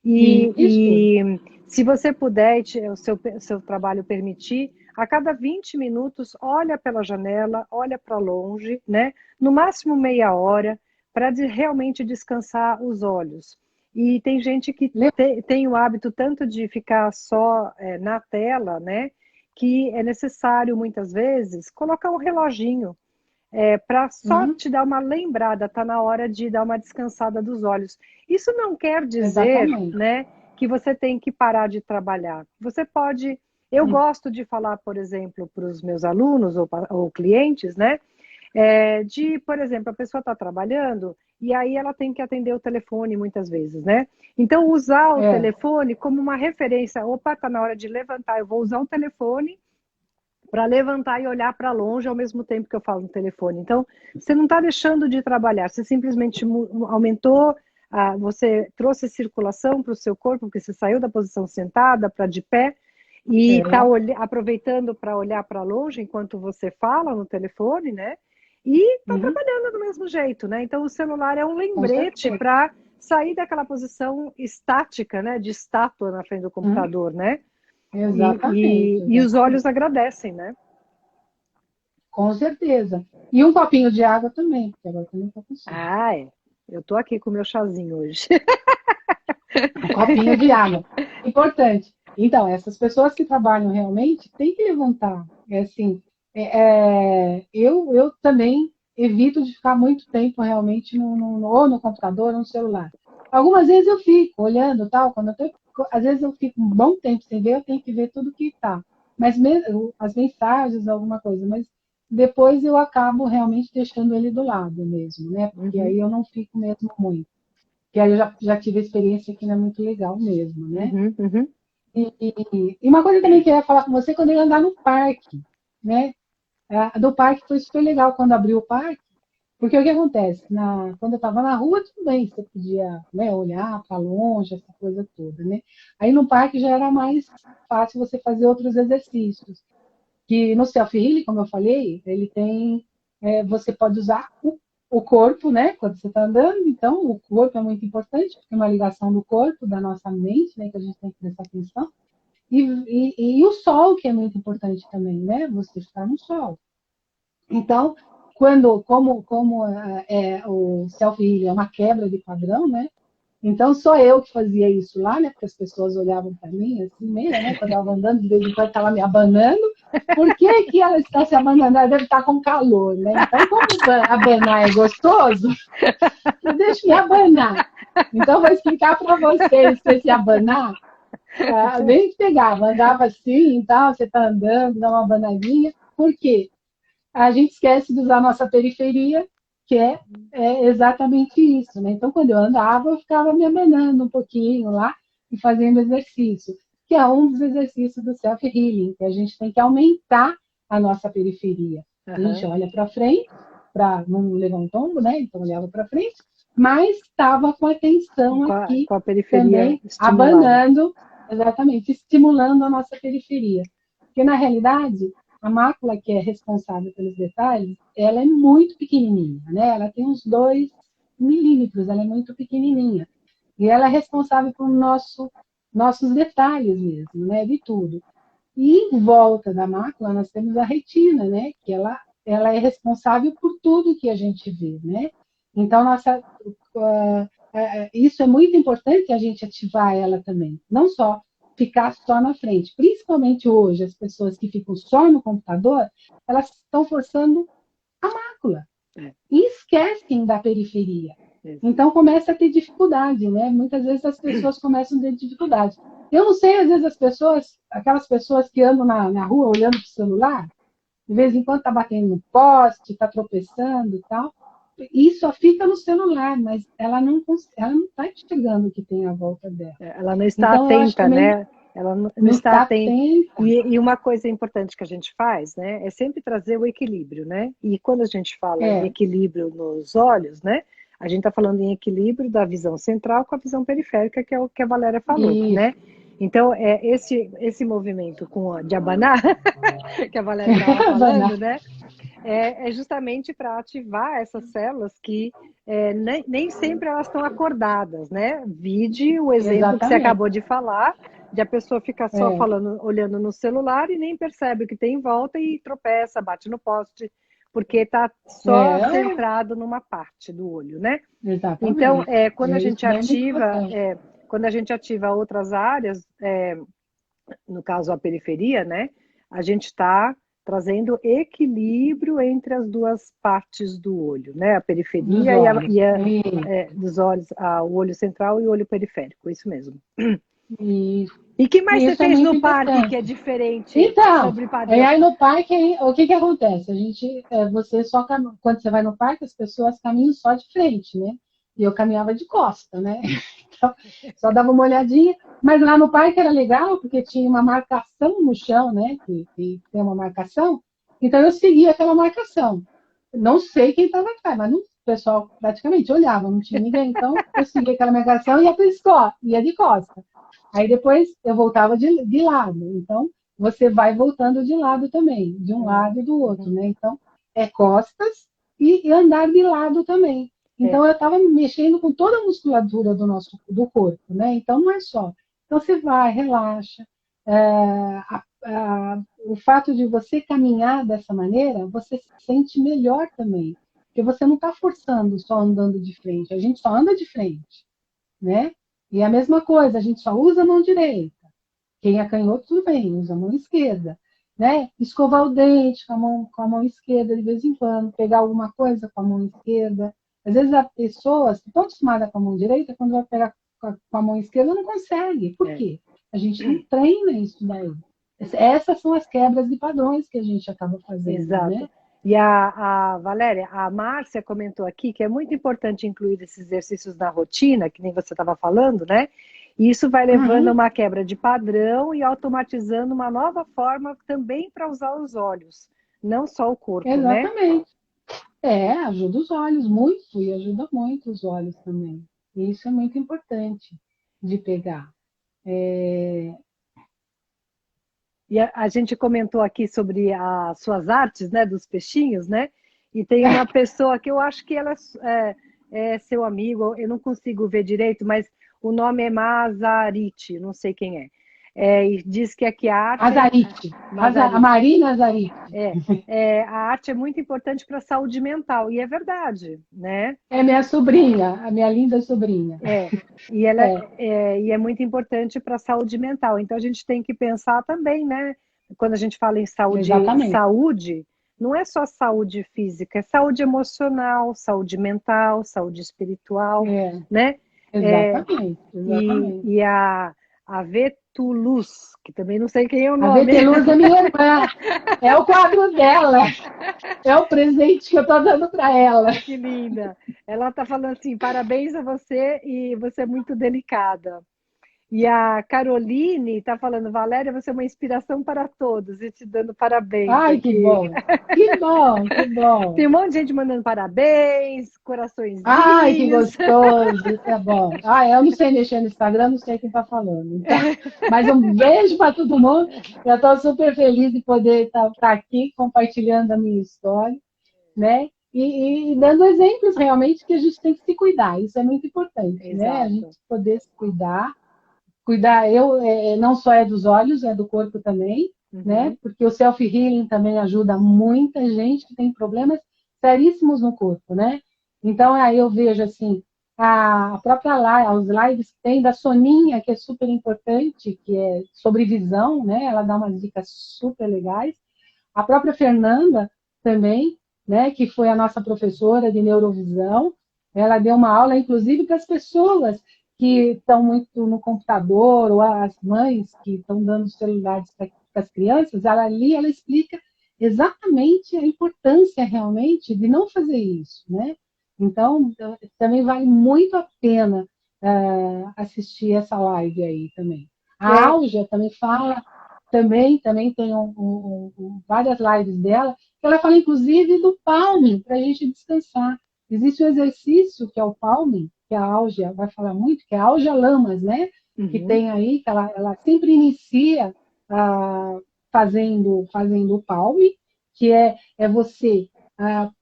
E isso, E se você puder, o seu trabalho permitir, a cada 20 minutos, olha pela janela, olha para longe, né? No máximo meia hora, para realmente descansar os olhos. E tem gente que tem o hábito tanto de ficar só na tela, né? Que é necessário, muitas vezes, colocar um reloginho para só te dar uma lembrada, tá na hora de dar uma descansada dos olhos. Isso não quer dizer, exatamente. né, que você tem que parar de trabalhar. Você pode. Eu gosto de falar, por exemplo, para os meus alunos ou clientes, né, por exemplo, a pessoa está trabalhando e aí ela tem que atender o telefone muitas vezes, né? Então, usar o É, telefone como uma referência. Opa, está na hora de levantar, eu vou usar o telefone para levantar e olhar para longe ao mesmo tempo que eu falo no telefone. Então, você não está deixando de trabalhar, você simplesmente aumentou, você trouxe circulação para o seu corpo, porque você saiu da posição sentada para de pé, e está é, aproveitando para olhar para longe enquanto você fala no telefone, né? E está uhum, trabalhando do mesmo jeito, né? Então, o celular é um com lembrete certeza. para sair daquela posição estática, né? De estátua na frente do Uhum, computador, né? exatamente, E os olhos exatamente. agradecem, né? Com certeza. E um copinho de água também, porque agora também está com sono. Ai, eu tô aqui com o meu chazinho hoje. Um copinho de água. Importante. Então, essas pessoas que trabalham realmente têm que levantar. É assim, eu também evito de ficar muito tempo realmente ou no computador ou no celular. Algumas vezes eu fico olhando tal, às vezes eu fico um bom tempo sem ver, eu tenho que ver tudo que está. mas as mensagens, alguma coisa, mas depois eu acabo realmente deixando ele do lado mesmo, né? Porque Uhum, aí eu não fico mesmo muito. Porque aí eu já tive a experiência que não é muito legal mesmo, né? uhum, uhum. E uma coisa também que eu ia falar com você quando eu ia andar no parque, né? Do parque foi super legal quando abriu o parque, porque o que acontece? Quando eu estava na rua, tudo bem, você podia, né, olhar para longe, essa coisa toda, né? Aí no parque já era mais fácil você fazer outros exercícios. Que no self-healing, como eu falei, ele tem, você pode usar o corpo, né, quando você está andando, então o corpo é muito importante, porque é uma ligação do corpo, da nossa mente, né, que a gente tem que prestar atenção, e o sol, que é muito importante também, né, você ficar no sol. Então, como o self-healing é uma quebra de padrão, né, então, sou eu que fazia isso lá, né? Porque as pessoas olhavam para mim assim, meio, né? Quando eu estava andando, de vez em quando estava me abanando. Por que, que ela está se abanando? Ela deve estar com calor, né? Então, como abanar é gostoso, eu deixo me abanar. Então, vou explicar para vocês que esse abanar, nem pegava, andava assim e tal, você está andando, dá uma abanadinha. Por quê? A gente esquece de usar a nossa periferia, que é exatamente isso, né? Então, quando eu andava, eu ficava me abanando um pouquinho lá e fazendo exercício, que é um dos exercícios do self-healing, que a gente tem que aumentar a nossa periferia. A gente Aham. olha para frente, para não levar um tombo, né? Então, olhava para frente, mas estava com atenção aqui Com a periferia também, estimulada. abanando, exatamente, estimulando a nossa periferia. Porque, na realidade, a mácula que é responsável pelos detalhes, ela é muito pequenininha, né? Ela tem uns 2 milímetros, ela é muito pequenininha. E ela é responsável por nossos detalhes mesmo, né? De tudo. E em volta da mácula nós temos a retina, né? Que ela é responsável por tudo que a gente vê, né? Então, isso é muito importante a gente ativar ela também. Não só ficar só na frente. Principalmente hoje, as pessoas que ficam só no computador, elas estão forçando a mácula É, e esquecem da periferia. é. Então começa a ter dificuldade, né? Muitas vezes as pessoas começam a ter dificuldade. Eu não sei, às vezes as pessoas, aquelas pessoas que andam na rua olhando para o celular, de vez em quando está batendo no poste, está tropeçando e tal, e só fica no celular, mas ela não está enxergando o que tem à volta dela. Ela não está Então, eu acho atenta, também né? Ela não não está está atenta. atenta. E uma coisa importante que a gente faz, né, é sempre trazer o equilíbrio, né? E quando a gente fala em É, equilíbrio nos olhos, né, a gente está falando em equilíbrio da visão central com a visão periférica, que é o que a Valéria falou, isso. né? Então, esse movimento de abanar, que a Valéria estava falando, né? É justamente para ativar essas células que nem sempre elas estão acordadas, né? Vide o exemplo que você Exatamente. acabou de falar, de a pessoa ficar só É, falando, olhando no celular e nem percebe o que tem em volta e tropeça, bate no poste, porque está só é, centrado numa parte do olho, né? Então, exatamente. quando a Isso gente daí é muito ativa, importante. outras áreas, no caso a periferia, né? A gente está trazendo equilíbrio entre as duas partes do olho, né? A Dos periferia olhos. dos olhos, o olho central e o olho periférico, isso mesmo. Isso. E que mais E você isso é fez muito no parque que importante. é diferente Então, sobre padrão? aí no parque, o que que acontece? Você só quando você vai no parque, as pessoas caminham só de frente, né? E eu caminhava de costa, né? Então, só dava uma olhadinha. Mas lá no parque era legal, porque tinha uma marcação no chão, né? Que tem uma marcação. Então eu seguia aquela marcação. Não sei quem estava atrás, mas o pessoal praticamente olhava, não tinha ninguém. Então eu seguia aquela marcação e ia de costa. Aí depois eu voltava de lado. Então, você vai voltando de lado também, de um lado e do outro, Uhum. né? Então, é costas e andar de lado também. É, Então, eu estava mexendo com toda a musculatura do corpo, né? Então, não é só. Então, você vai, relaxa. O fato de você caminhar dessa maneira, você se sente melhor também. Porque você não está forçando só andando de frente. A gente só anda de frente, né? E a mesma coisa, a gente só usa a mão direita. Quem é canhoto, tudo bem, usa a mão esquerda. Né? Escovar o dente com a mão esquerda de vez em quando, pegar alguma coisa com a mão esquerda. Às vezes as pessoas que estão acostumadas com a mão direita, quando vai pegar com a mão esquerda, não consegue. Por é. quê? A gente não treina isso daí. Essas são as quebras de padrões que a gente acaba fazendo, Exato. né? E a Valéria, a Márcia comentou aqui que é muito importante incluir esses exercícios na rotina, que nem você estava falando, né? E isso vai levando a Uhum, uma quebra de padrão e automatizando uma nova forma também para usar os olhos, não só o corpo, né? exatamente. Ajuda os olhos muito e ajuda muito os olhos também. E isso é muito importante de pegar. E a gente comentou aqui sobre as suas artes, né, dos peixinhos, né? E tem uma pessoa que eu acho que ela é seu amigo, eu não consigo ver direito, mas o nome é Mazarite, não sei quem é. E diz que aqui a arte é Azarite, a Mazarite. Marina Azarite. É, a arte é muito importante para a saúde mental, e é verdade, né? É minha sobrinha, a minha linda sobrinha. É, e ela É, e é muito importante para a saúde mental. Então a gente tem que pensar também, né? Quando a gente fala em exatamente. saúde, não é só saúde física, é saúde emocional, saúde mental, saúde espiritual, É, né? É, exatamente, e, exatamente. e a Vetulus, que também não sei quem é o A nome. Veteluz é minha irmã. É o quadro dela. É o presente que eu estou dando para ela. Que linda! Ela está falando assim: parabéns a você e você é muito delicada. E a Caroline está falando, Valéria, você é uma inspiração para todos, e te dando parabéns Ai, que aqui. bom. Que bom, que Tem bom. um monte de gente mandando parabéns, Ai, que coraçõezinhos. gostoso, isso é bom. Eu não sei mexer no Instagram, não sei quem está falando. Então, mas um beijo para todo mundo. Eu estou super feliz de poder estar aqui compartilhando a minha história, né? E dando exemplos realmente que a gente tem que se cuidar. Isso é muito importante, né? A gente Exato. poder se cuidar. Cuidar, não só é dos olhos, é do corpo também, né? Uhum. Porque o self-healing também ajuda muita gente que tem problemas seríssimos no corpo, né? Então, aí eu vejo assim, a própria live, os lives que tem da Soninha, que é super importante, que é sobre visão, né? Ela dá umas dicas super legais. A própria Fernanda também, né? Que foi a nossa professora de neurovisão. Ela deu uma aula, inclusive, para as pessoas que estão muito no computador, ou as mães que estão dando celulares para as crianças, ela explica exatamente a importância realmente de não fazer isso, né? Então, também vale muito a pena assistir essa live aí também. E A aí, Álgia também fala, também tem várias lives dela, que ela fala inclusive do palming, para a gente descansar. Existe um exercício que é o palming, que a Álgia vai falar muito, que é a Álgia Lamas, né? Que uhum, tem aí, que ela sempre inicia fazendo o palming, que é você,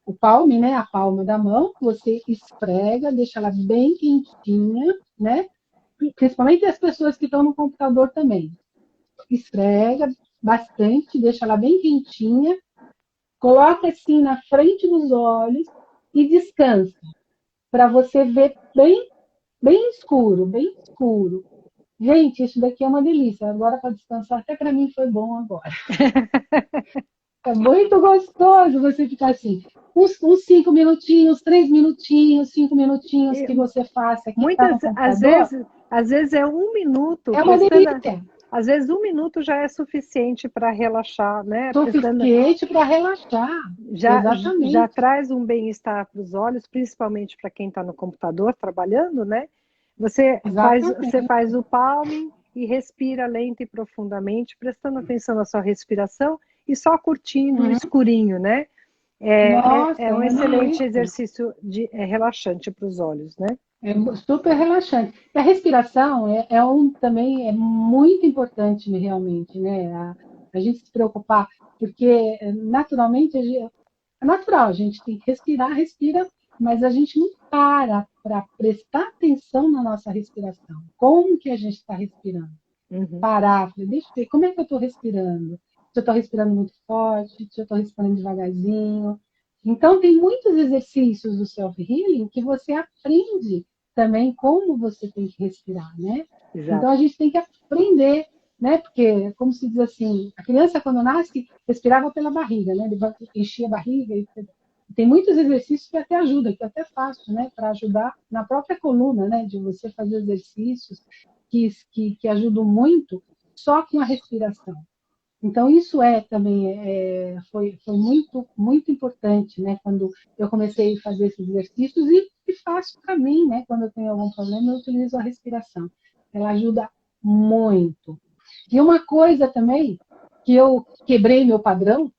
o palme, né? A palma da mão, você esfrega, deixa ela bem quentinha, né? Principalmente as pessoas que estão no computador também. Esfrega bastante, deixa ela bem quentinha, coloca assim na frente dos olhos e descansa, para você ver bem, bem escuro, bem escuro. Gente, isso daqui é uma delícia. Agora para descansar, até para mim foi bom agora. É muito gostoso você ficar assim, uns 5 minutinhos, 3 minutinhos, 5 minutinhos e que você faça, que está no muitas, computador, às vezes é um minuto, é uma prestando, delícia. às vezes um minuto já é suficiente para relaxar, né? Prestando, Suficiente para relaxar. já Exatamente. traz um bem-estar para os olhos, principalmente para quem está no computador trabalhando, né? Você Exatamente. faz o palming e respira lenta e profundamente, prestando atenção na sua respiração e só curtindo o Uhum. escurinho, né? Nossa, É é um uma excelente delícia. exercício relaxante para os olhos, né? É super relaxante. E a respiração também é muito importante realmente, né? A gente se preocupar, porque naturalmente é natural, a gente tem que respirar, respira, mas a gente não para prestar atenção na nossa respiração. Como que a gente está respirando? Uhum. Parar, deixa eu ver, como é que eu estou respirando? Se eu estou respirando muito forte, se eu estou respirando devagarzinho. Então, tem muitos exercícios do self-healing que você aprende também como você tem que respirar, né? Então, a Exato. gente tem que aprender, né? Porque, como se diz assim, a criança, quando nasce, respirava pela barriga, né? Ele enchia a barriga. Tem muitos exercícios que até ajudam, que eu até faço, né? Para ajudar na própria coluna, né? De você fazer exercícios que ajudam muito só com a respiração. Então, isso também foi muito, muito importante, né? Quando eu comecei a fazer esses exercícios e faço para mim, né? Quando eu tenho algum problema, eu utilizo a respiração. Ela ajuda muito. E uma coisa também, que eu quebrei meu padrão,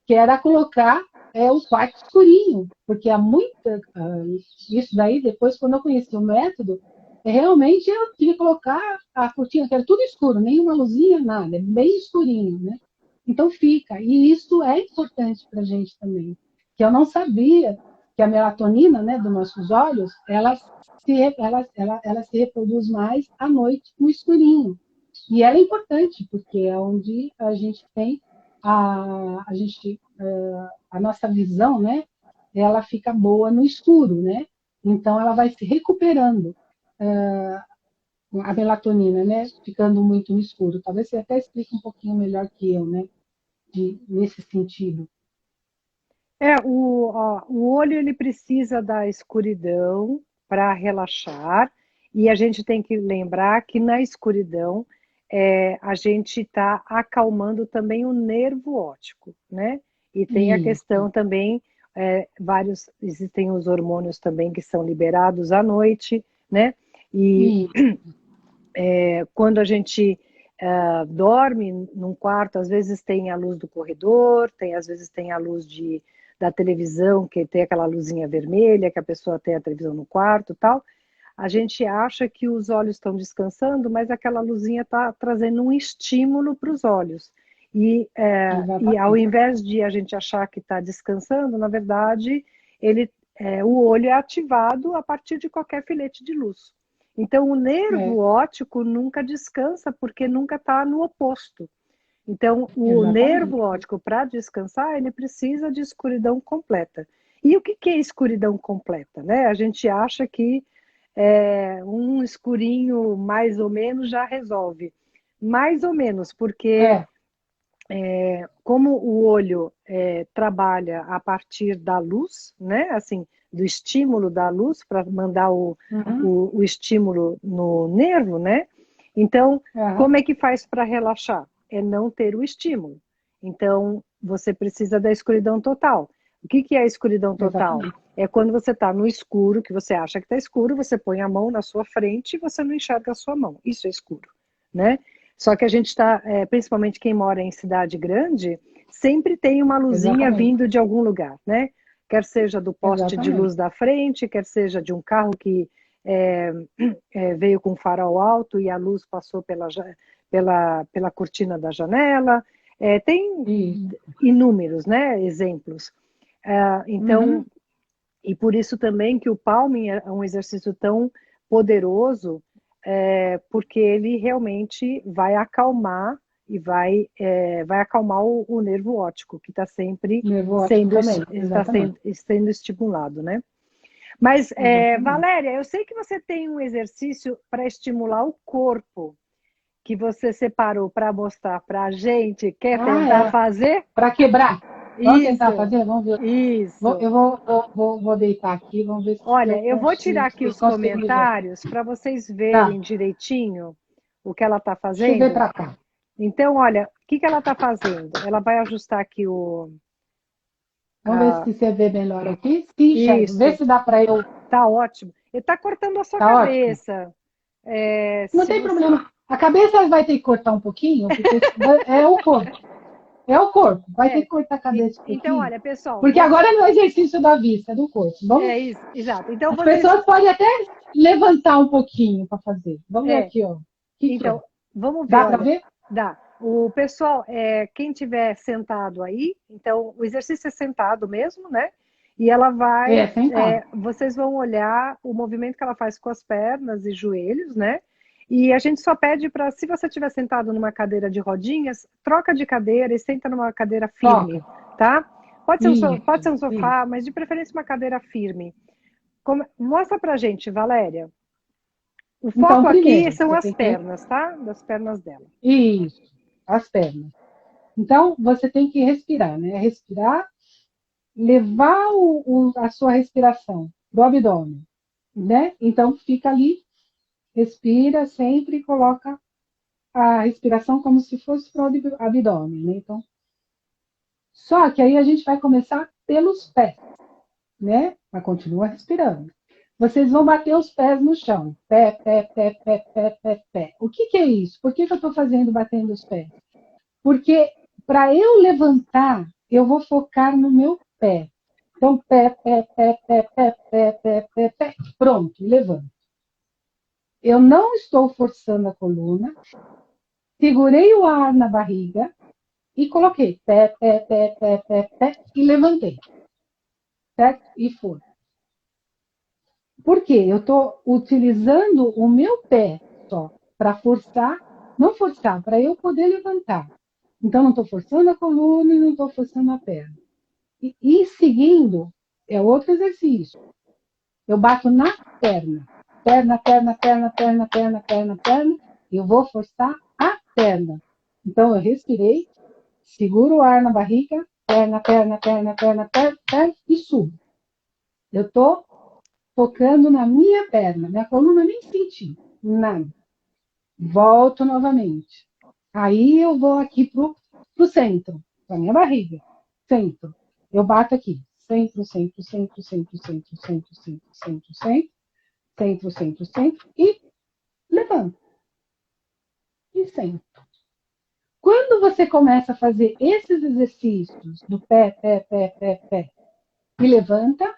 que era colocar o quarto escurinho, porque há muita. Isso daí, depois, quando eu conheci o método, realmente eu tive que colocar a cortina, que era tudo escuro, nenhuma luzinha, nada, bem escurinho, né? Então fica. E isso é importante para a gente também. Que eu não sabia que a melatonina, né, dos nossos olhos, ela se reproduz mais à noite no escurinho. E ela é importante, porque é onde a gente tem a nossa visão, né? Ela fica boa no escuro, né? Então ela vai se recuperando a melatonina, né? Ficando muito no escuro. Talvez você até explique um pouquinho melhor que eu, né? Nesse sentido. O olho ele precisa da escuridão para relaxar, e a gente tem que lembrar que na escuridão a gente está acalmando também o nervo óptico, né? E tem a Isso, questão também, existem os hormônios também que são liberados à noite, né? E isso, quando a gente dorme num quarto, às vezes tem a luz do corredor, às vezes tem a luz da televisão, que tem aquela luzinha vermelha, que a pessoa tem a televisão no quarto e tal. A gente acha que os olhos estão descansando, mas aquela luzinha está trazendo um estímulo para os olhos. E ao exatamente. invés de a gente achar que está descansando, na verdade, o olho é ativado a partir de qualquer filete de luz. Então, o nervo É, óptico nunca descansa, porque nunca está no oposto. Então, o nervo exatamente. óptico, para descansar, ele precisa de escuridão completa. E o que é escuridão completa? Né? A gente acha que um escurinho mais ou menos já resolve. Mais ou menos, porque É, como o olho trabalha a partir da luz, né? Assim, do estímulo da luz para mandar uhum, o estímulo no nervo, né? Então, uhum, como é que faz para relaxar? É não ter o estímulo. Então, você precisa da escuridão total. O que é a escuridão total? exatamente. É quando você está no escuro, que você acha que está escuro, você põe a mão na sua frente e você não enxerga a sua mão. Isso é escuro, né? Só que a gente está, principalmente quem mora em cidade grande, sempre tem uma luzinha Exatamente. vindo de algum lugar, né? Quer seja do poste de Exatamente. luz da frente, quer seja de um carro que é, veio com farol alto e a luz passou pela cortina da janela. Tem Isso. inúmeros, né, exemplos. Então, Uhum, e por isso também que o palming é um exercício tão poderoso, porque ele realmente vai acalmar e vai acalmar o nervo óptico, que está sempre nervo óptico também. Exatamente. sendo estimulado, né? Mas, Exatamente. Valéria, eu sei que você tem um exercício para estimular o corpo, que você separou para mostrar para a gente. Quer Ah, tentar é. fazer? Para quebrar. Vamos tentar Isso, fazer? Vamos ver. isso. Eu vou deitar aqui, vamos ver se eu Olha, eu vou tirar consigo, aqui se os consigo me ver. comentários para vocês Tá, verem direitinho o que ela está deixa eu ver fazendo. para cá. Então, olha, o que ela está fazendo? Ela vai ajustar aqui Vamos ver a- se você vê melhor aqui. Sim, enxergo. Vê isso, se dá para eu. tá ótimo. Ele está cortando a sua Tá ótimo. cabeça. Não Se tem você, problema. A cabeça vai ter que cortar um pouquinho, porque é o corpo. É o corpo. Vai ter é, que cortar a cabeça um então, pouquinho. olha, pessoal, Porque agora não é exercício da vista, é do corpo. Vamos. é isso, exato. Então As vocês, pessoas podem até levantar um pouquinho para fazer. Vamos ver é, aqui, ó. O que, que é? então vamos ver, Dá para olha, ver? dá. O pessoal, quem tiver sentado aí, então o exercício é sentado mesmo, né? E ela É, vai, sentado. vocês vão olhar o movimento que ela faz com as pernas e joelhos, né? E a gente só pede para, se você estiver sentado numa cadeira de rodinhas, troca de cadeira e senta numa cadeira Toca. firme, tá? Pode Isso, ser um isso. sofá, mas de preferência uma cadeira firme. Mostra pra gente, Valéria. O Então, foco aqui primeiro, são você as tem que. pernas, tá? Das pernas dela. Isso, as pernas. Então, você tem que respirar, né? Respirar, levar a sua respiração do abdômen, né? Então, fica ali, respira sempre e coloca. a respiração como se fosse para o abdômen, né? Então, só que aí a gente vai começar pelos pés, né? Mas continua respirando. Vocês vão bater os pés no chão. Pé, pé, pé, pé, pé, pé, pé. O que é isso? Por que eu estou fazendo batendo os pés? Porque para eu levantar, eu vou focar no meu pé. Então, pé, pé, pé, pé, pé, pé, pé, pé, pé. Pronto, levanto. Eu não estou forçando a coluna, segurei o ar na barriga e coloquei pé, pé, pé, pé, pé, pé e levantei. Certo? E foi. Por quê? Eu estou utilizando o meu pé só para forçar, não forçar, para eu poder levantar. Então, não estou forçando a coluna e não estou forçando a perna. E seguindo, é outro exercício. Eu bato na perna. Perna, perna, perna, perna, perna, perna, perna. E eu vou forçar a perna. Então, eu respirei, seguro o ar na barriga, perna, perna, perna, perna, perna, perna e subo. Eu estou focando na minha perna. Minha coluna nem senti nada. Volto novamente. Aí eu vou aqui pro centro, para minha barriga. Centro. Eu bato aqui. Centro, centro, centro, centro, centro, centro, centro, centro, centro, centro, centro, centro e levanto. E centro. Quando você começa a fazer esses exercícios do pé, pé, pé, pé, pé, e levanta,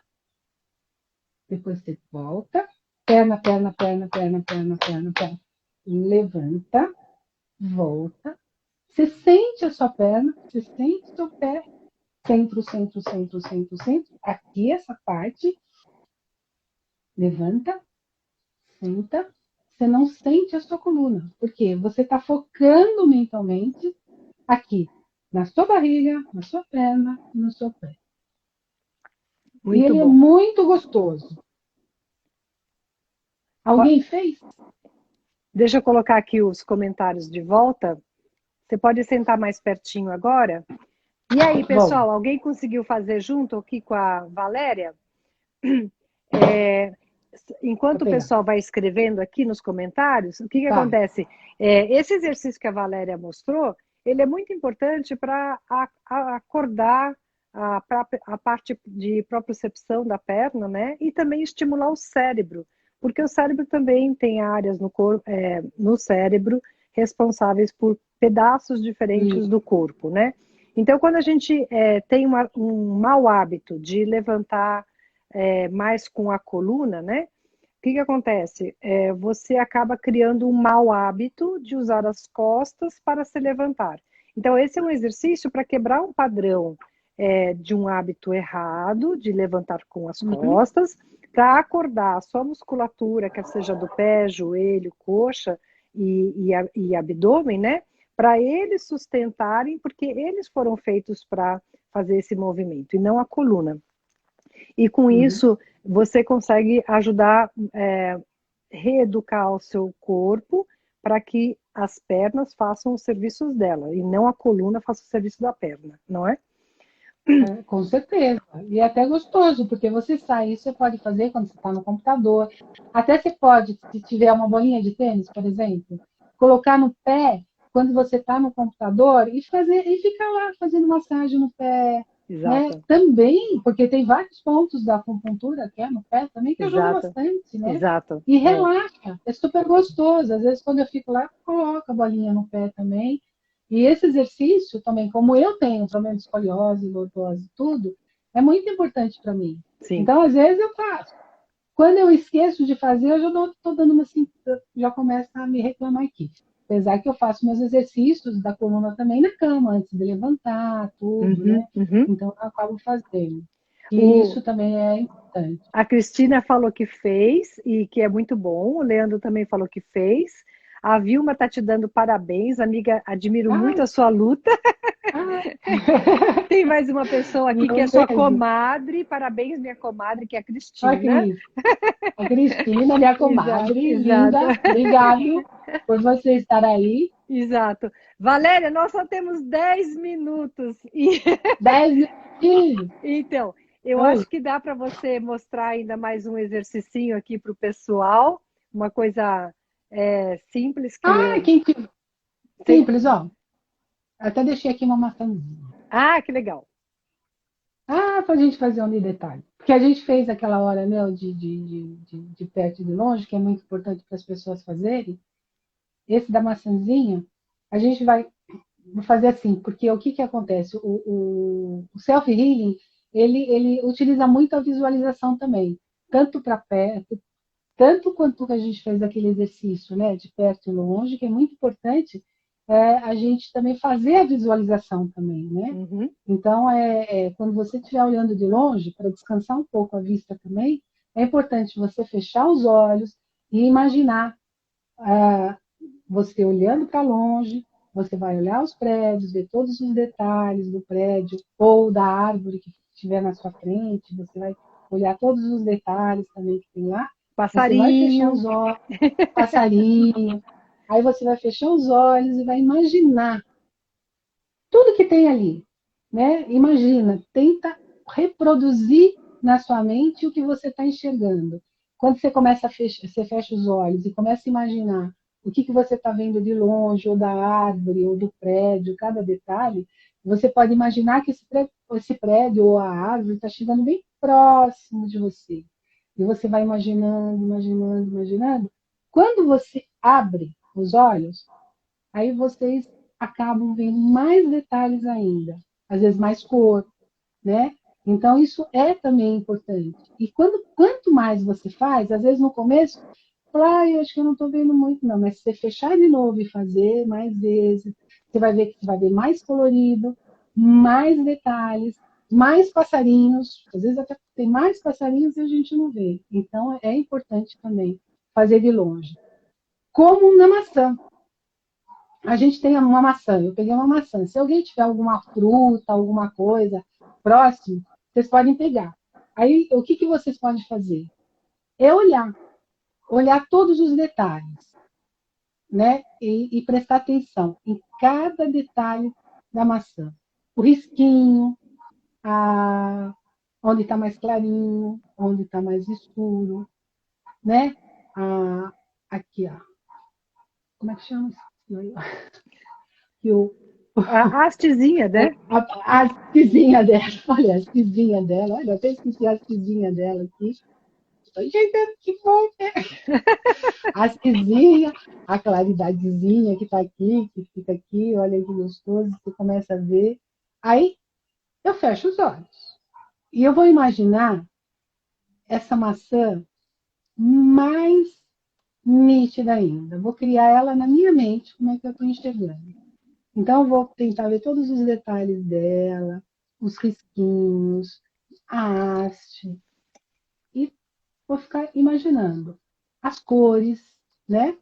depois você volta, perna, perna, perna, perna, perna, perna, perna, levanta, volta, você sente a sua perna, você sente o seu pé, centro, centro, centro, centro, centro, aqui essa parte, levanta, senta, você não sente a sua coluna, porque você está focando mentalmente aqui, na sua barriga, na sua perna, no seu pé. E Muito ele é bom. muito gostoso. Alguém fez? Deixa eu colocar aqui os comentários de volta. Você pode sentar mais pertinho agora? E aí, Bom, pessoal, alguém conseguiu fazer junto aqui com a Valéria? É, vou enquanto o pegar. pessoal vai escrevendo aqui nos comentários, o que que Tá. acontece? Esse exercício que a Valéria mostrou, ele é muito importante para acordar a parte de propriocepção da perna, né? E também estimular o cérebro, porque o cérebro também tem áreas no corpo, no cérebro responsáveis por pedaços diferentes do corpo, né? Então, quando a gente tem um mau hábito de levantar mais com a coluna, né? O que que acontece? Você acaba criando um mau hábito de usar as costas para se levantar. Então, esse é um exercício para quebrar um padrão de um hábito errado, de levantar com as Uhum. costas, para acordar a sua musculatura, quer seja do pé, joelho, coxa e abdômen, né? Para eles sustentarem, porque eles foram feitos para fazer esse movimento, e não a coluna. E com Uhum. isso, você consegue ajudar, reeducar o seu corpo para que as pernas façam os serviços dela e não a coluna faça o serviço da perna, não é? Com certeza. E é até gostoso, porque você sai, isso você pode fazer quando você está no computador. Até você pode, se tiver uma bolinha de tênis, por exemplo, colocar no pé quando você está no computador e fazer e ficar lá fazendo massagem no pé, né? Exato, Também, porque tem vários pontos da acupuntura que é no pé também que ajuda exato, bastante, né? exato. E relaxa, é super gostoso. Às vezes quando eu fico lá, eu coloco a bolinha no pé também. E esse exercício também, como eu tenho problema de escoliose, lordose, tudo, é muito importante para mim. Sim. Então, às vezes eu faço. Quando eu esqueço de fazer, eu já estou dando uma assim, já começa a me reclamar aqui. Apesar que eu faço meus exercícios da coluna também na cama, antes de levantar, tudo, Uhum, né? uhum. Então, eu acabo fazendo. E O, isso também é importante. a Cristina falou que fez e que é muito bom. O Leandro também falou que fez. A Vilma está te dando parabéns, amiga. Admiro muito Ah, a sua luta. ah, Tem mais uma pessoa aqui que é não sua mesmo. comadre. Parabéns, minha comadre, que é a Olha que Cristina. isso. A Cristina, minha Exato, comadre, exato, linda. Obrigado por você estar aí. exato. Valéria, nós só temos 10 minutos. E 10 minutinhos. então, eu Oi. acho que dá para você mostrar ainda mais um exercicinho aqui para o pessoal, uma coisa simples que Ah, quem tiver. Simples, ó. Até deixei aqui uma maçãzinha. Ah, que legal. Ah, para a gente fazer um de detalhe. Porque a gente fez aquela hora, né, de perto e de longe, que é muito importante para as pessoas fazerem. Esse da maçãzinha, a gente vai fazer assim, porque o que, que acontece? O self-healing, ele utiliza muito a visualização também, tanto para perto, tanto quanto que a gente fez aquele exercício, né, de perto e longe, que é muito importante a gente também fazer a visualização também, né? Uhum. Então, quando você estiver olhando de longe, para descansar um pouco a vista também, é importante você fechar os olhos e imaginar você olhando para longe, você vai olhar os prédios, ver todos os detalhes do prédio ou da árvore que estiver na sua frente, você vai olhar todos os detalhes também que tem lá. Você vai fechar Passarinho. os olhos, passarinho. Aí você vai fechar os olhos e vai imaginar tudo que tem ali, né? Imagina, tenta reproduzir na sua mente o que você está enxergando. Quando você começa a fechar, você fecha os olhos e começa a imaginar o que, que você está vendo de longe, ou da árvore, ou do prédio, cada detalhe, você pode imaginar que esse prédio ou a árvore está chegando bem próximo de você. E você vai imaginando, imaginando, imaginando. Quando você abre os olhos, aí vocês acabam vendo mais detalhes ainda, às vezes mais cor, né? Então isso é também importante. E quanto mais você faz, às vezes no começo, fala, eu acho que eu não estou vendo muito, não, mas se você fechar de novo e fazer mais vezes, você vai ver que você vai ver mais colorido, mais detalhes, mais passarinhos, às vezes até tem mais passarinhos e a gente não vê. Então é importante também fazer de longe. Como na maçã, a gente tem uma maçã, eu peguei uma maçã. Se alguém tiver alguma fruta, alguma coisa próximo, vocês podem pegar. Aí, o que, que vocês podem fazer? É olhar todos os detalhes, né? E prestar atenção em cada detalhe da maçã. O risquinho, a, onde está mais clarinho, onde está mais escuro, né? Aqui, ó. Como é que chama? Que A hastezinha, né? a hastezinha dela, olha a hastezinha dela, olha, até esqueci a hastezinha dela aqui. Gente, que bom, né? A hastezinha, a claridadezinha que está aqui, que fica aqui, olha que gostoso, você começa a ver. Aí eu fecho os olhos e eu vou imaginar essa maçã mais nítida ainda. Vou criar ela na minha mente, como é que eu estou enxergando. Então, eu vou tentar ver todos os detalhes dela, os risquinhos, a haste, e vou ficar imaginando as cores, né,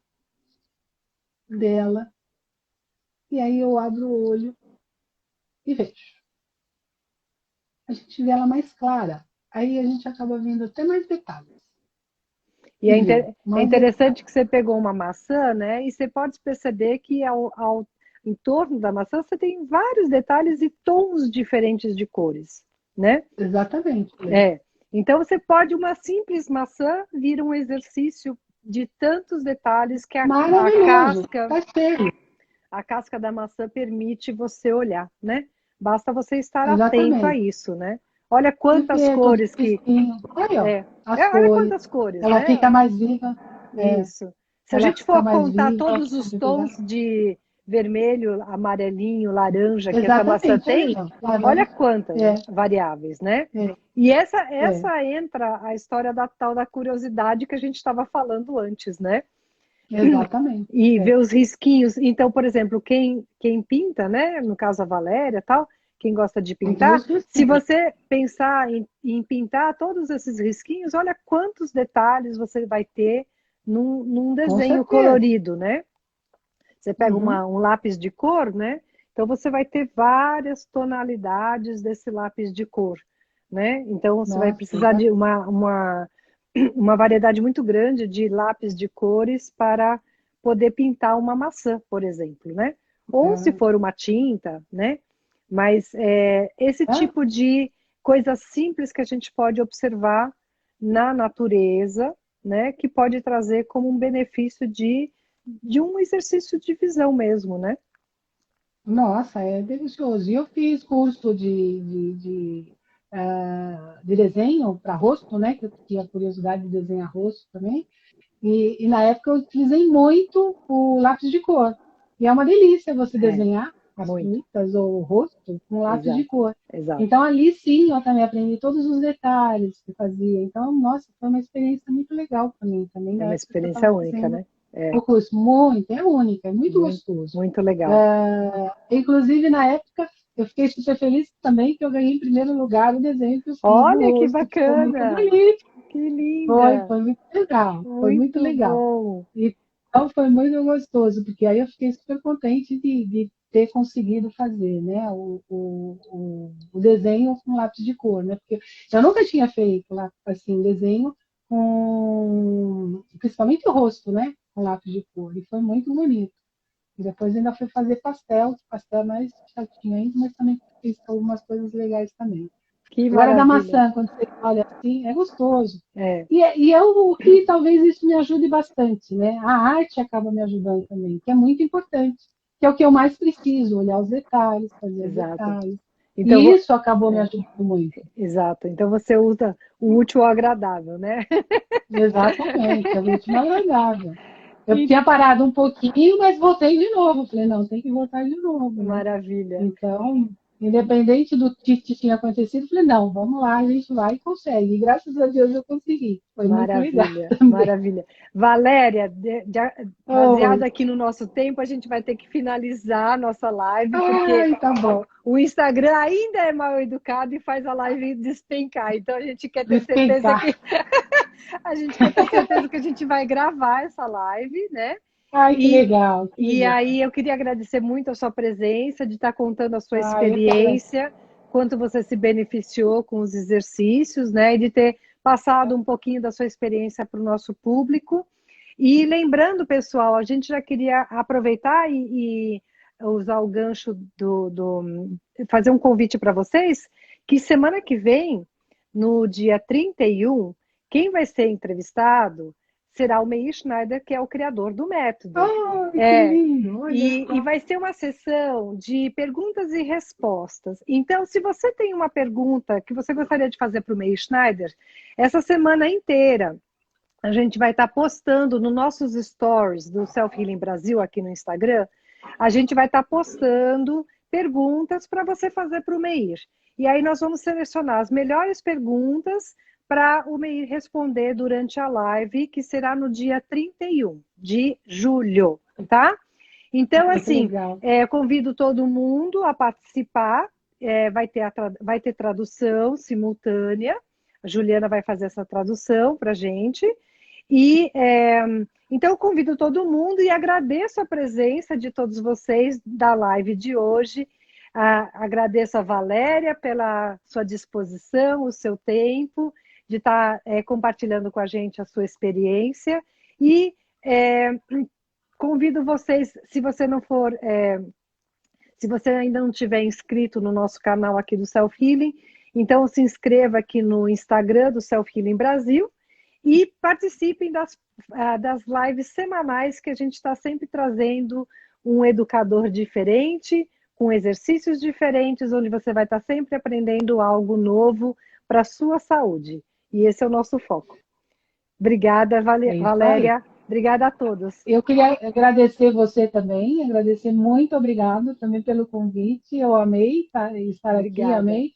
dela. E aí eu abro o olho e vejo. A gente vê ela mais clara. Aí a gente acaba vendo até mais detalhes. E E vê é mais interessante detalhes. que você pegou uma maçã, né? E você pode perceber que em torno da maçã você tem vários detalhes e tons diferentes de cores, né? Exatamente, Lê. É. Então você pode, uma simples maçã vira um exercício de tantos detalhes que Maravilhoso. Tá cheio. a casca da maçã permite você olhar, né? Basta você estar atento a Exatamente. isso, né? Olha E quantas ver todos cores os que risquinhos. Aí, ó, as olha cores. quantas cores, Ela né? fica mais viva. É, Isso. Se a ela gente fica for mais contar viva. todos os Deixa eu pegar. tons de vermelho, amarelinho, laranja que essa maçã Exatamente, aí, tem, ó. olha Laranja. quantas É, variáveis, né? é, E é. essa entra a história da tal da curiosidade que a gente estava falando antes, né? Exatamente. E É. ver os risquinhos. Então, por exemplo, quem pinta, né? No caso a Valéria, tal, quem gosta de Tem que ver pintar, os se risquinhos. você pensar em pintar todos esses risquinhos, olha quantos detalhes você vai ter num Com desenho certeza. colorido, né? Você pega Uhum. um lápis de cor, né? Então você vai ter várias tonalidades desse lápis de cor, né? Então você vai Nossa, precisar de uma variedade muito grande de lápis de cores para poder pintar uma maçã, por exemplo, né? Ou se for uma tinta, né? Mas esse é, tipo de coisa simples que a gente pode observar na natureza, né? Que pode trazer como um benefício de de um exercício de visão mesmo, né? Nossa, é delicioso. E eu fiz curso de desenho para rosto, né? Que eu tinha curiosidade de desenhar rosto também. E na época eu utilizei muito o lápis de cor. E é uma delícia você É, desenhar as muito. frutas ou o rosto com lápis de Exato, cor. exato. Então ali sim eu também aprendi todos os detalhes que fazia. Então, nossa, foi uma experiência muito legal para mim também É na uma época que eu estava experiência única, fazendo né? É, o curso. Muito, é única, é muito muito, gostoso. muito legal. Inclusive, na época, eu fiquei super feliz também que eu ganhei em primeiro lugar o desenho que eu fiz no Olha que rosto. Ficou muito bacana! bonito. Que Foi, linda! foi muito legal. Foi muito Muito legal. bom! Então, foi muito gostoso, porque aí eu fiquei super contente de ter conseguido fazer, né, o desenho com lápis de cor, né, porque eu nunca tinha feito lá, assim, desenho com, principalmente o rosto, né, com lápis de cor, e foi muito bonito. E depois ainda fui fazer pastel, pastel é mais chatinho ainda, mas também fiz algumas coisas legais também. Que Agora, da maravilha! maçã, quando você olha assim, é gostoso. É, E é o que talvez isso me ajude bastante, né? A arte acaba me ajudando também, que é muito importante, que é o que eu mais preciso, olhar os detalhes, fazer os exato. detalhes. Então, E isso acabou me ajudando muito. exato. Então você usa o útil ao agradável, né? Exatamente, é o último agradável. Eu Que tinha parado um pouquinho, mas voltei de novo. Falei, não, tem que voltar de novo, né? maravilha. Então, independente do que tinha acontecido, falei, não, vamos lá, a gente vai e consegue. E graças a Deus eu consegui. Foi muito legal Maravilha, também. maravilha. Valéria, baseado Oi. aqui no nosso tempo, a gente vai ter que finalizar a nossa live, porque Ai, tá bom. o Instagram ainda é mal educado e faz a live despencar. Então a gente quer ter certeza Despencar. que a gente quer ter certeza que a gente vai gravar essa live, né? Ai, que E, legal, que e legal. aí eu queria agradecer muito a sua presença, de estar contando a sua Ai, eu que agradeço. experiência, quanto você se beneficiou com os exercícios, né? E de ter passado um pouquinho da sua experiência para o nosso público. E lembrando, pessoal, a gente já queria aproveitar e usar o gancho fazer um convite para vocês, que semana que vem, no dia 31, quem vai ser entrevistado será o Meir Schneider, que é o criador do método. Ai, que É, lindo, olha e só. vai ser uma sessão de perguntas e respostas. Então, se você tem uma pergunta que você gostaria de fazer para o Meir Schneider, essa semana inteira a gente vai estar postando nos nossos stories do Self Healing Brasil aqui no Instagram, a gente vai estar postando perguntas para você fazer para o Meir. E aí nós vamos selecionar as melhores perguntas para o Meir responder durante a live, que será no dia 31 de julho, tá? Então, Ai, que assim, legal. convido todo mundo a participar, vai ter tradução simultânea, a Juliana vai fazer essa tradução para a gente, e então eu convido todo mundo e agradeço a presença de todos vocês da live de hoje. Agradeço a Valéria pela sua disposição, o seu tempo, de estar compartilhando com a gente a sua experiência. E convido vocês, se você não for, se você ainda não tiver inscrito no nosso canal aqui do Self Healing, então se inscreva aqui no Instagram do Self Healing Brasil e participem das lives semanais que a gente está sempre trazendo um educador diferente, com exercícios diferentes, onde você vai estar sempre aprendendo algo novo para a sua saúde. E esse é o nosso foco. Obrigada, É isso aí. Valéria. Obrigada a todos. Eu queria agradecer você também, agradecer muito, obrigado também pelo convite. Eu amei estar aqui, Obrigada. amei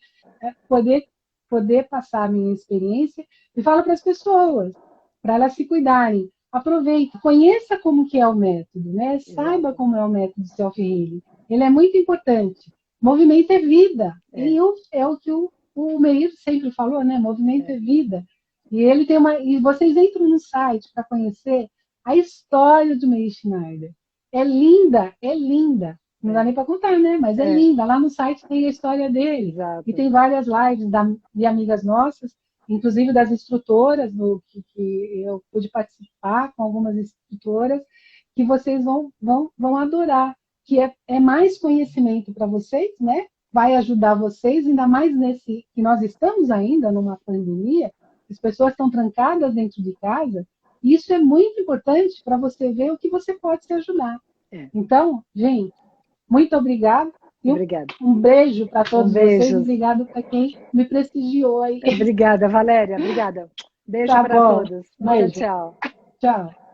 poder, poder passar a minha experiência e falo para as pessoas, para elas se cuidarem. Aproveite, conheça como que é o método, né? Saiba Exato. como é o método self-healing. Ele é muito importante. Movimento é vida. É, É o que o Meir sempre falou, né? Movimento é, é vida. E ele tem uma. E vocês entram no site para conhecer a história do Meir Schneider. É linda, é linda. Não dá é, nem para contar, né? Mas é é, linda. Lá no site tem a história dele. E exato. tem várias lives de amigas nossas, inclusive das instrutoras, que eu pude participar com algumas instrutoras, que vocês vão adorar. Que é mais conhecimento para vocês, né? Vai ajudar vocês, ainda mais nesse que nós estamos ainda numa pandemia, as pessoas estão trancadas dentro de casa, Isso é muito importante para você ver o que você pode se ajudar. É. Então, gente, muito obrigada. Obrigada. Um beijo para todos vocês. Beijo. Obrigado para quem me prestigiou aí. Obrigada, Valéria. Obrigada. Beijo Tá para bom. todos. Tchau, Beijo. tchau. Tchau.